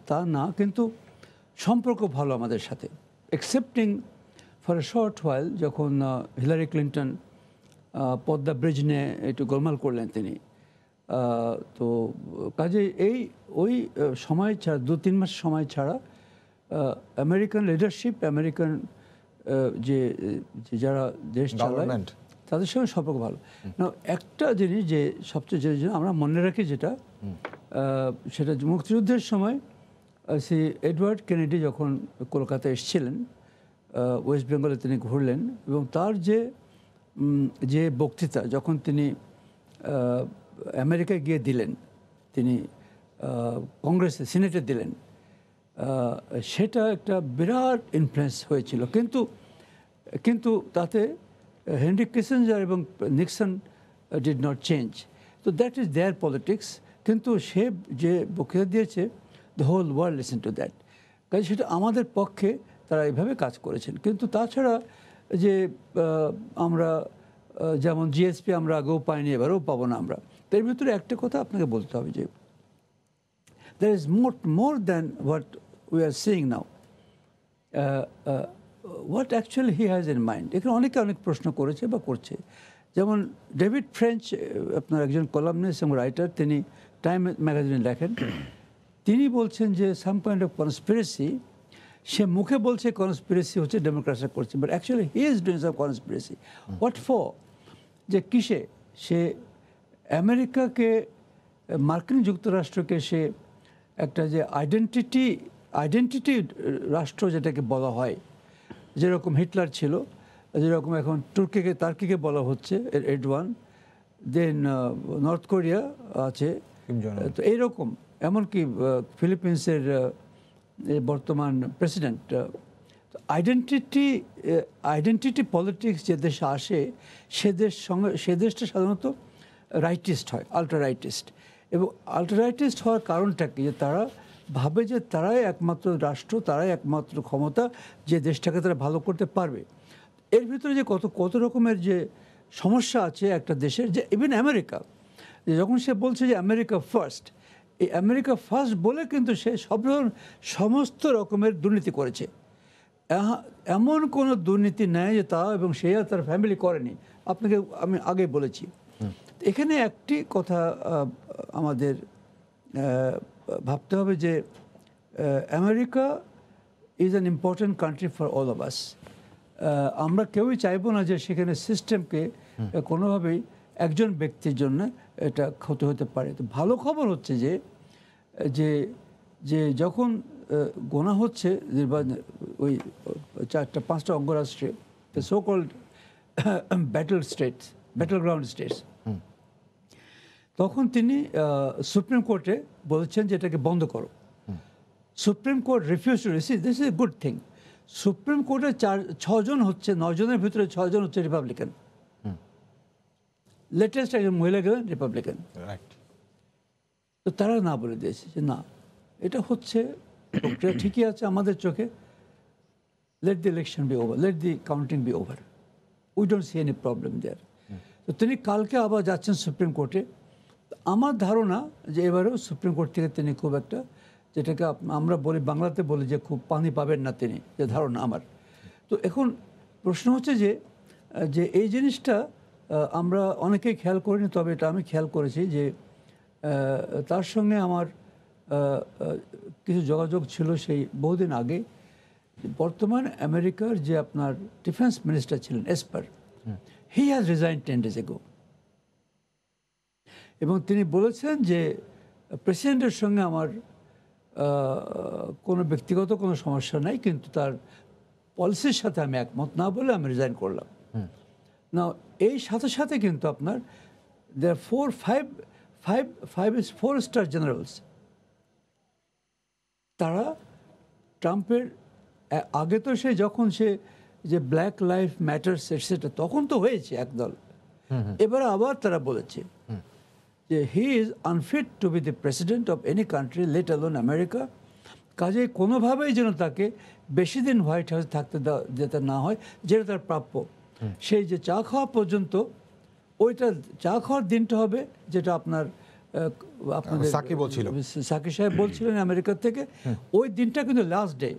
তা না, কিন্তু সম্পর্ক ভালো আমাদের সাথে, excepting for a short while যখন হিলারি ক্লিন্টন পদ্মা ব্রিজ নিয়ে একটু গোলমাল করলেন তিনি। তো কাজে ওই সময় ছাড়া 2-3 মাস সময় ছাড়া আমেরিকান লিডারশিপ, আমেরিকান যে যারা দেশ চালায় তাদের সঙ্গে সম্পর্ক ভালো। একটা জিনিস যে সবচেয়ে যে আমরা মনে রাখি যেটা, সেটা মুক্তিযুদ্ধের সময় শ্রী এডওয়ার্ড কেনেডি যখন কলকাতায় এসেছিলেন, ওয়েস্ট বেঙ্গলে তিনি ঘুরলেন এবং তার যে বক্তৃতা যখন তিনি আমেরিকায় গিয়ে দিলেন, তিনি কংগ্রেসে সিনেটে দিলেন, সেটা একটা বিরাট ইনফ্লুয়েন্স হয়েছিল। কিন্তু তাতে হেনরি কিসিঞ্জার এবং নিক্সন ডিড নট চেঞ্জ। তো দ্যাট ইজ দেয়ার পলিটিক্স। কিন্তু সে যে বক্তৃতা দিয়েছে, the whole world listen to that. কাজে সেটা আমাদের পক্ষে তারা এইভাবে কাজ করেছেন। কিন্তু তাছাড়া যে আমরা যেমন জিএসপি আমরা আগেও পাইনি, এবারেও পাবো না আমরা। এর ভিতরে একটা কথা আপনাকে বলতে হবে যে there is more than what we are seeing now. What actually he has in mind. এখানে অনেকে অনেক প্রশ্ন করেছে বা করছে। যেমন ডেভিড ফ্রেঞ্চ, আপনার একজন কলামনিস্ট এবং রাইটার, তিনি টাইম ম্যাগাজিনে লেখেন। তিনি বলছেন যে সাম কাইন্ড অফ কনস্পিরেসি, সে মুখে বলছে কনস্পিরেসি হচ্ছে ডেমোক্রেটসরা করছে, but actually he is doing some conspiracy. What for? যে কিসে? সে আমেরিকাকে, মার্কিন যুক্তরাষ্ট্রকে সে একটা যে আইডেন্টিটি রাষ্ট্র যেটাকে বলা হয়, যেরকম হিটলার ছিল, যেরকম এখন তার্কিকে বলা হচ্ছে এরডোয়ান, দেন নর্থ কোরিয়া আছে, তো এইরকম, এমনকি ফিলিপিন্সের বর্তমান প্রেসিডেন্ট। আইডেন্টিটি পলিটিক্স যে দেশে আসে, সে দেশটা সাধারণত রাইটিস্ট হয়, আল্ট্রা রাইটিস্ট। এবং আল্ট্রা রাইটিস্ট হওয়ার কারণটা কি? যে তারা ভাবে যে তারাই একমাত্র রাষ্ট্র, তারাই একমাত্র ক্ষমতা, যে দেশটাকে তারা ভালো করতে পারবে। এর ভিতরে যে কত রকমের যে সমস্যা আছে একটা দেশের, যে ইভেন আমেরিকা, যে যখন সে বলছে যে আমেরিকা ফার্স্ট, এই আমেরিকা ফার্স্ট বলে কিন্তু সে সমস্ত রকমের দুর্নীতি করেছে। এমন কোনো দুর্নীতি নেয় যে তা এবং সে আর তার ফ্যামিলি করেনি। আপনাকে আমি আগে বলেছি। এখানে একটি কথা আমাদের ভাবতে হবে যে America is an important country for all of us. আমরা কেউই চাইবো না যে সেখানে সিস্টেমকে কোনোভাবেই একজন ব্যক্তির জন্য এটা ক্ষতি হতে পারে। তো ভালো খবর হচ্ছে যে যখন গোনা হচ্ছে ওই 4-5টা অঙ্গরাষ্ট্রে, so called battleground states, তখন তিনি সুপ্রিম কোর্টে বলেছেন যে এটাকে বন্ধ করো। Supreme court refuse to receive. This is a good thing. Supreme কোর্টে 6 জন হচ্ছে, 9 জনের ভিতরে 6 জন হচ্ছে রিপাবলিকান। লেটেস্ট একজন মহিলা গেলেন রিপাবলিকান। তো তারা না বলে দিয়েছে যে না, এটা হচ্ছে প্রক্রিয়া ঠিকই আছে আমাদের চোখে, let the election be over, let the counting be over, we don't see any problem there. তো তিনি কালকে আবার যাচ্ছেন সুপ্রিম কোর্টে। আমার ধারণা যে এবারেও সুপ্রিম কোর্ট থেকে তিনি খুব একটা, যেটাকে আমরা বলি বাংলাতে বলি যে খুব পানি পাবেন না তিনি, যে ধারণা আমার। তো এখন প্রশ্ন হচ্ছে যে এই জিনিসটা আমরা অনেকেই খেয়াল করিনি, তবে এটা আমি খেয়াল করেছি যে তার সঙ্গে আমার কিছু যোগাযোগ ছিল সেই বহুদিন আগে। বর্তমান আমেরিকার যে আপনার ডিফেন্স মিনিস্টার ছিলেন Esper, he has resign 10 days ago। এবং তিনি বলেছেন যে প্রেসিডেন্টের সঙ্গে আমার কোনো ব্যক্তিগত কোনো সমস্যা নাই, কিন্তু তার পলিসির সাথে আমি একমত না বলে আমি রিজাইন করলাম না। এই সাথে কিন্তু আপনার দেয়ার 4-5 জেনারেলস, তারা ট্রাম্পের আগে তো যখন সে যে ব্ল্যাক লাইফ ম্যাটার্স এটসেট্রা, তখন তো হয়েছে একদল। এবার আবার তারা বলেছে যে he is unfit to be the president of any country, let alone America. কাজেই কোনোভাবেই যেন তাকে বেশি দিন হোয়াইট হাউসে থাকতে যেতে না হয়, যেটা তার প্রাপ্য। সেই যে চা খাওয়া পর্যন্ত, ওইটা চা খাওয়ার দিনটা হবে যেটা আপনার আপনাদের সাকি সাহেব বলছিলেন আমেরিকা থেকে, ওই দিনটা কিন্তু last day.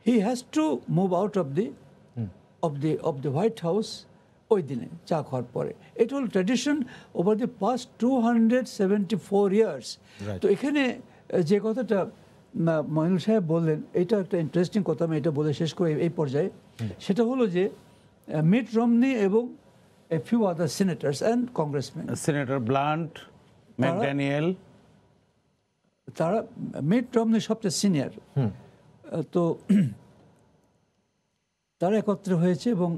He has to move out of the white house ওই দিনে চা খাওয়ার পরে। এটা হল tradition over the past 274 years. তো এখানে যে কথাটা মইনুল সাহেব বললেন, এটা একটা ইন্টারেস্টিং কথা, আমি এটা বলে শেষ করি এই পর্যায়ে। সেটা হলো যে মিট রমনি এবং a few other senators and congressmen, senator blunt, McDaniel, তারা মিট রমনি সবচেয়ে সিনিয়র, তো তারা একত্র হয়েছে এবং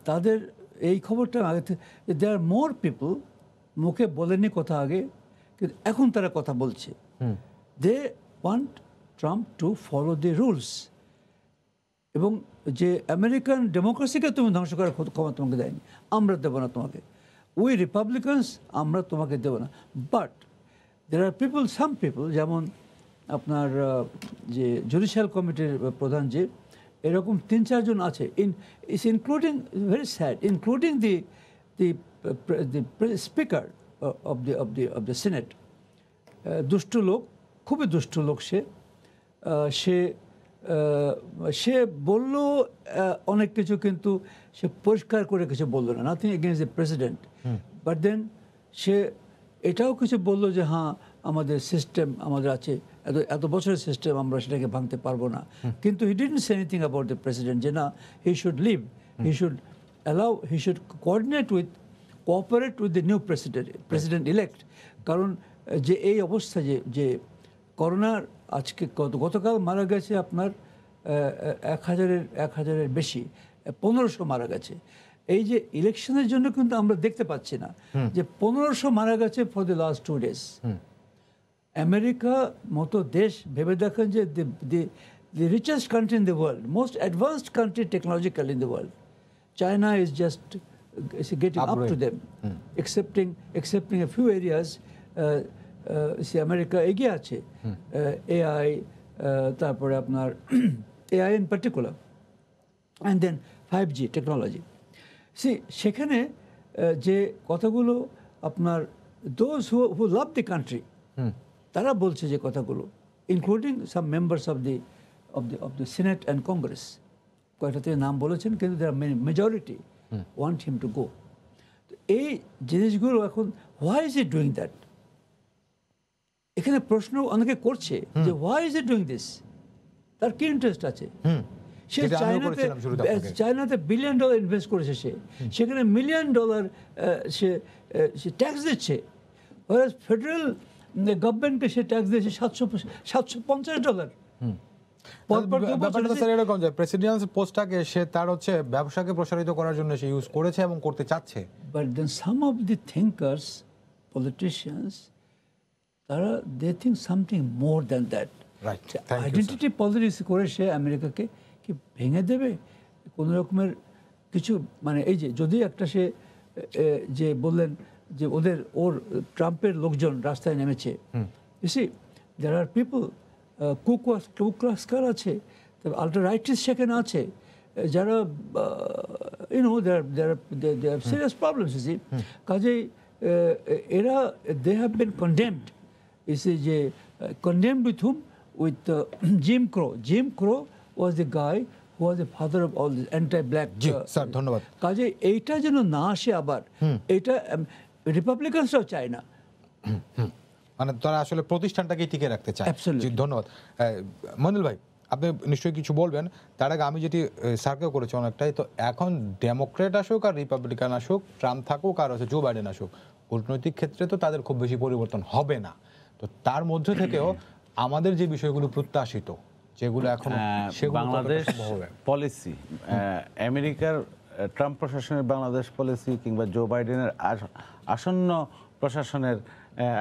তাদের এই খবরটা আগে থেকে, দে আর মোর পিপল, মুখে বলেনি কথা আগে, কিন্তু এখন তারা কথা বলছে। They want Trump to follow the rules, এবং যে আমেরিকান ডেমোক্রেসিকে তুমি ধ্বংস করার ক্ষমতা তোমাকে দেয়নি, আমরা দেবো না তোমাকে, উই রিপাবলিকানস আমরা তোমাকে দেবো না। But there are people, some people, যেমন আপনার যে জুডিশিয়াল কমিটির প্রধান, যে এরকম 3-4 জন আছে, including, very sad, including the speaker of the senate. দুষ্ট লোক, খুবই দুষ্ট লোক সে বলল অনেক কিছু, কিন্তু সে পরিষ্কার করে কিছু বললো না, nothing against the president. But then সে এটাও কিছু বললো যে হ্যাঁ আমাদের সিস্টেম আমাদের আছে, এত বছরের সিস্টেম, আমরা সেটাকে ভাঙতে পারবো না। কিন্তু he didn't say anything about the president, যে না, he should leave, he should allow, he should cooperate with the new president elect. কারণ যে এই অবস্থা, যে করোনার আজকে গতকাল মারা গেছে আপনার 1000-এর বেশি, 1500 মারা গেছে। এই যে ইলেকশনের জন্য কিন্তু আমরা দেখতে পাচ্ছি না যে 1500 মারা গেছে for the last 2 days। America মতো দেশ, ভেবে দেখেন যে the richest country in the world, most advanced country technologically in the world, China is just getting up to them, excepting a few areas. সে আমেরিকা এগিয়ে আছে, এআই, তারপরে আপনার AI in particular, and then 5G technology. সেখানে যে কথাগুলো আপনার those who love the country, তারা বলছে যে কথাগুলো, including some members of the senate and congress, কয়েকটাতে নাম বলেছেন, কিন্তু their majority want him to go. এই জিনিসগুলো এখন, why is it doing that? এখানে প্রশ্ন অনেকে করছে যে why is it doing this, তার কি ইন্টারেস্ট আছে? সে চায়নাতে $1 বিলিয়ন ইনভেস্ট করেছে, সেখানে $1 মিলিয়ন সে ট্যাক্স দিচ্ছে, ফেডারেল গভর্নমেন্টকে সে ট্যাক্স দিয়েছে $750। ব্যাপারটা স্যার এরকম যে প্রেসিডেন্সিয়াল পোস্টটাকে সে তার হচ্ছে ব্যবসাকে প্রসারিত করার জন্য সে ইউজ করেছে এবং করতে চাচ্ছে। But then some of the thinkers, politicians, তারা they think something more than that. Identity politics করে সে আমেরিকাকে কি ভেঙে দেবে কোনো রকমের কিছু, মানে এই যে যদি একটা সে যে বললেন যে ওর ট্রাম্পের লোকজন রাস্তায় নেমেছে, you see there are people, Ku Klux Klan আছে, আল্ট্রা রাইটিস্ট সেখানে আছে, যারা you know they're serious problems. You see কাজেই এরা দে হ্যাভ বিন কন্ডেমড, যে condemned with whom? With Jim Crow. Jim Crow was the guy who was the father of all this anti-black. Sir ধন্যবাদ। কাজে এইটা যেন না আসে আবার, এটা রিপাবলিকানসরাও চায় না, মানে তারা আসলে প্রতিষ্ঠানটাকে টিকে রাখতে চায়। জি ধন্যবাদ। মনিল ভাই, আপনি নিশ্চয়ই কিছু বলবেন। তার আগে আমি যেটি স্যারকেও করেছি অনেকটাই, তো এখন ডেমোক্রেট আসুক আর রিপাবলিকান আসুক, ট্রাম্প থাকুক আর হচ্ছে জো বাইডেন আসুক, কূটনৈতিক ক্ষেত্রে তো তাদের খুব বেশি পরিবর্তন হবে না। তো তার মধ্যে থেকেও আমাদের যে বিষয়গুলো প্রত্যাশিত, যেগুলো এখন বাংলাদেশ পলিসি, আমেরিকার ট্রাম্প প্রশাসনের বাংলাদেশ পলিসি কিংবা জো বাইডেনের আসন্ন প্রশাসনের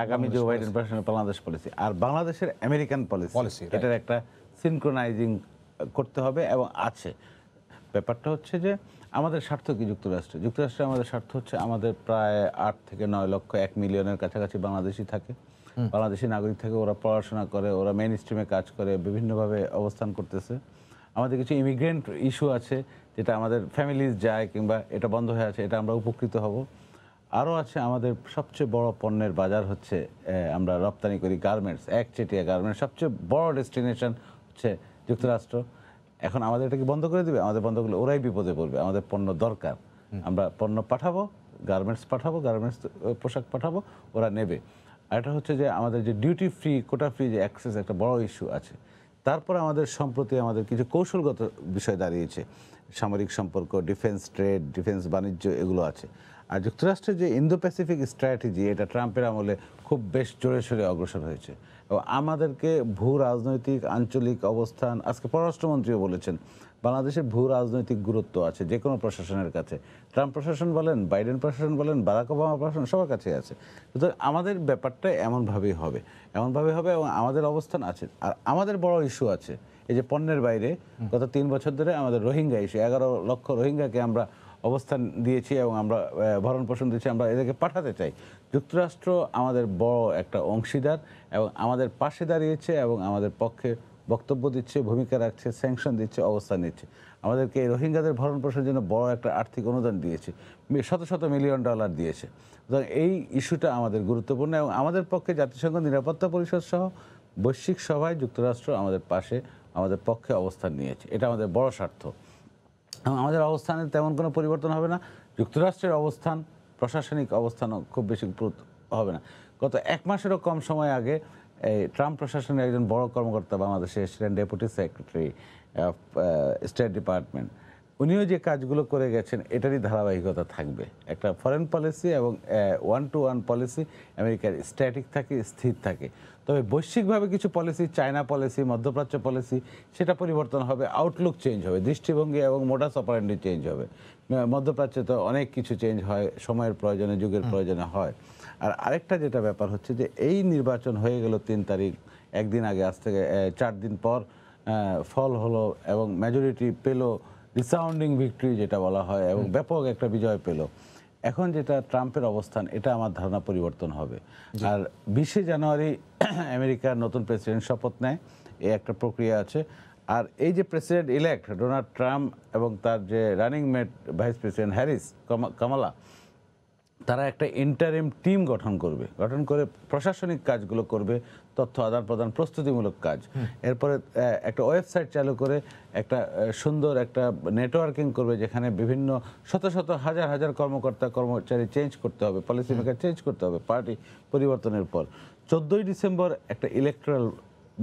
আগামী জো বাইডেন প্রশাসনের বাংলাদেশ পলিসি আর বাংলাদেশের আমেরিকান পলিসি, এটার একটা সিনক্রোনাইজিং করতে হবে এবং আছে। ব্যাপারটা হচ্ছে যে আমাদের স্বার্থ কি যুক্তরাষ্ট্রে আমাদের স্বার্থ হচ্ছে আমাদের প্রায় 8 থেকে 9 লক্ষ 1 মিলিয়নের কাছাকাছি বাংলাদেশি থাকে, বাংলাদেশি নাগরিক থাকে, ওরা পড়াশোনা করে, ওরা মেইন স্ট্রিমে কাজ করে, বিভিন্নভাবে অবস্থান করতেছে। আমাদের কিছু ইমিগ্রেন্ট ইস্যু আছে যেটা আমাদের ফ্যামিলিজ যায় কিংবা এটা বন্ধ হয়ে আছে, এটা আমরা উপকৃত হব। আরও আছে আমাদের সবচেয়ে বড় পণ্যের বাজার হচ্ছে আমরা রপ্তানি করি গার্মেন্টস, একচেটিয়া গার্মেন্টস, সবচেয়ে বড় ডেস্টিনেশন হচ্ছে যুক্তরাষ্ট্র। এখন আমাদের এটাকে বন্ধ করে দিবে? আমাদের বন্ধ করলে ওরাই বিপদে পড়বে। আমাদের পণ্য দরকার, আমরা পণ্য পাঠাবো, গার্মেন্টস পোশাক পাঠাবো, ওরা নেবে। আর এটা হচ্ছে যে আমাদের যে ডিউটি ফ্রি, কোটা ফ্রি যে অ্যাক্সেস একটা বড় ইস্যু আছে। তারপরে আমাদের সম্প্রতি আমাদের কিছু কৌশলগত বিষয় দাঁড়িয়েছে, সামরিক সম্পর্ক, ডিফেন্স ট্রেড, ডিফেন্স বাণিজ্য, এগুলো আছে। আর যুক্তরাষ্ট্রের যে ইন্দো প্যাসিফিক স্ট্র্যাটেজি, এটা ট্রাম্পের আমলে খুব বেশ জোরে সোরে অগ্রসর হয়েছে এবং আমাদেরকে ভূ রাজনৈতিক আঞ্চলিক অবস্থান, আজকে পররাষ্ট্রমন্ত্রীও বলেছেন বাংলাদেশের ভূ রাজনৈতিক গুরুত্ব আছে যে কোনো প্রশাসনের কাছে। ট্রাম্প প্রশাসন বলেন, বাইডেন প্রশাসন বলেন, বারাক ওবামা প্রশাসন, সবার কাছে আছে। সুতরাং আমাদের ব্যাপারটা এমনভাবেই হবে এবং আমাদের অবস্থান আছে। আর আমাদের বড় ইস্যু আছে এই যে পণ্যের বাইরে গত 3 বছর ধরে আমাদের রোহিঙ্গা ইস্যু, 11 লক্ষ রোহিঙ্গাকে আমরা অবস্থান দিয়েছি এবং আমরা ভরণ পোষণ দিয়েছি, আমরা এদেরকে পাঠাতে চাই। যুক্তরাষ্ট্র আমাদের বড় একটা অংশীদার এবং আমাদের পাশে দাঁড়িয়েছে এবং আমাদের পক্ষে বক্তব্য দিচ্ছে, ভূমিকা রাখছে, স্যাংশন দিচ্ছে, অবস্থান নিচ্ছে। আমাদেরকে এই রোহিঙ্গাদের ভরণ পোষণের জন্য বড় একটা আর্থিক অনুদান দিয়েছে, শত শত মিলিয়ন ডলার দিয়েছে। সুতরাং এই ইস্যুটা আমাদের গুরুত্বপূর্ণ এবং আমাদের পক্ষে জাতিসংঘ নিরাপত্তা পরিষদ সহ বৈশ্বিক সভায় যুক্তরাষ্ট্র আমাদের পাশে, আমাদের পক্ষে অবস্থান নিয়েছে। এটা আমাদের বড় স্বার্থ এবং আমাদের অবস্থানে তেমন কোনো পরিবর্তন হবে না। যুক্তরাষ্ট্রের অবস্থান, প্রশাসনিক অবস্থানও খুব বেশি হবে না। গত 1 মাসেরও কম সময় আগে এই ট্রাম্প প্রশাসনের একজন বড় কর্মকর্তা বাংলাদেশে এসেছিলেন, deputy secretary of state department. উনিও যে কাজগুলো করে গেছেন এটারই ধারাবাহিকতা থাকবে। একটা ফরেন পলিসি এবং 1-to-1 পলিসি আমেরিকার স্ট্যাটিক থাকে, স্থির থাকে। তবে বৈশ্বিকভাবে কিছু পলিসি, চায়না পলিসি, মধ্যপ্রাচ্য পলিসি, সেটা পরিবর্তন হবে, আউটলুক চেঞ্জ হবে, দৃষ্টিভঙ্গি এবং মোডাস অপারেন্ডি চেঞ্জ হবে। মধ্যপ্রাচ্যে তো অনেক কিছু চেঞ্জ হয়, সময়ের প্রয়োজনে, যুগের প্রয়োজনে হয়। আর আরেকটা যেটা ব্যাপার হচ্ছে যে এই নির্বাচন হয়ে গেল 3 তারিখ, একদিন আগে, আজ থেকে 4 দিন পর ফল হলো এবং মেজরিটি পেল, রিসাউন্ডিং ভিক্টরি যেটা বলা হয়, এবং ব্যাপক একটা বিজয় পেল। এখন যেটা ট্রাম্পের অবস্থান, এটা আমার ধারণা পরিবর্তন হবে। আর 20শে জানুয়ারি আমেরিকার নতুন প্রেসিডেন্ট শপথ নেয়, এই একটা প্রক্রিয়া আছে। আর এই যে প্রেসিডেন্ট ইলেক্ট ডোনাল্ড ট্রাম্প এবং তার যে running mate vice president Harris, Kamala, তারা একটা ইন্টারিম টিম গঠন করে প্রশাসনিক কাজগুলো করবে, তথ্য আদান প্রদান, প্রস্তুতিমূলক কাজ। এরপরে একটা ওয়েবসাইট চালু করে একটা সুন্দর একটা নেটওয়ার্কিং করবে, যেখানে বিভিন্ন শত শত হাজার হাজার কর্মচারী চেঞ্জ করতে হবে, পলিসি মেকার চেঞ্জ করতে হবে পার্টি পরিবর্তনের পর। 14ই ডিসেম্বর একটা ইলেকট্রাল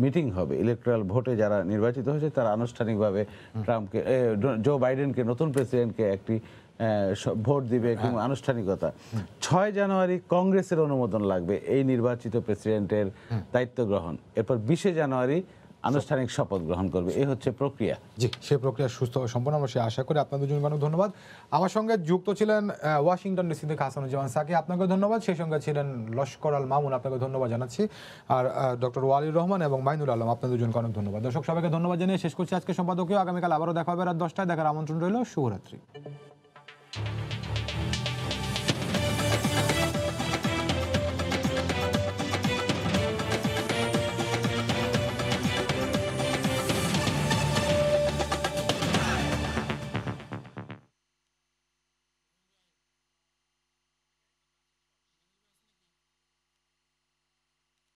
মিটিং হবে, ইলেকট্রাল ভোটে যারা নির্বাচিত হয়েছে তারা আনুষ্ঠানিকভাবে ট্রাম্পকে, জো বাইডেনকে, নতুন প্রেসিডেন্টকে একটি ভোট দিবে কিংবা আনুষ্ঠানিকতা। 6 জানুয়ারি কংগ্রেসের অনুমোদন লাগবে এই নির্বাচিত প্রেসিডেন্টের দায়িত্ব গ্রহণ। এরপর 20শে জানুয়ারি আনুষ্ঠানিক শপথ গ্রহণ করবে। এই হচ্ছে প্রক্রিয়া। জি, সেই প্রক্রিয়া সুস্থ সম্পন্ন আমরা সে আশা করি। আপনাদের দুজনকে অনেক ধন্যবাদ। আমার সঙ্গে যুক্ত ছিলেন ওয়াশিংটন ডিসি থেকে হাসানুজ্জামান সাকি, আপনাকে ধন্যবাদ। সেই সঙ্গে ছিলেন লস্কর আল মামুন, আপনাকে ধন্যবাদ জানাচ্ছি। আর ডক্টর ওয়ালির রহমান এবং মাইনুল আলম, আপনাদের দুজনকে অনেক ধন্যবাদ। দর্শক সবাইকে ধন্যবাদ জানিয়ে শেষ করছি আজকে সম্পাদকীয়। আগামীকাল আবারও দেখা হবে রাত 10টায়। দেখার আমন্ত্রণ রইল। শুভরাত্রি।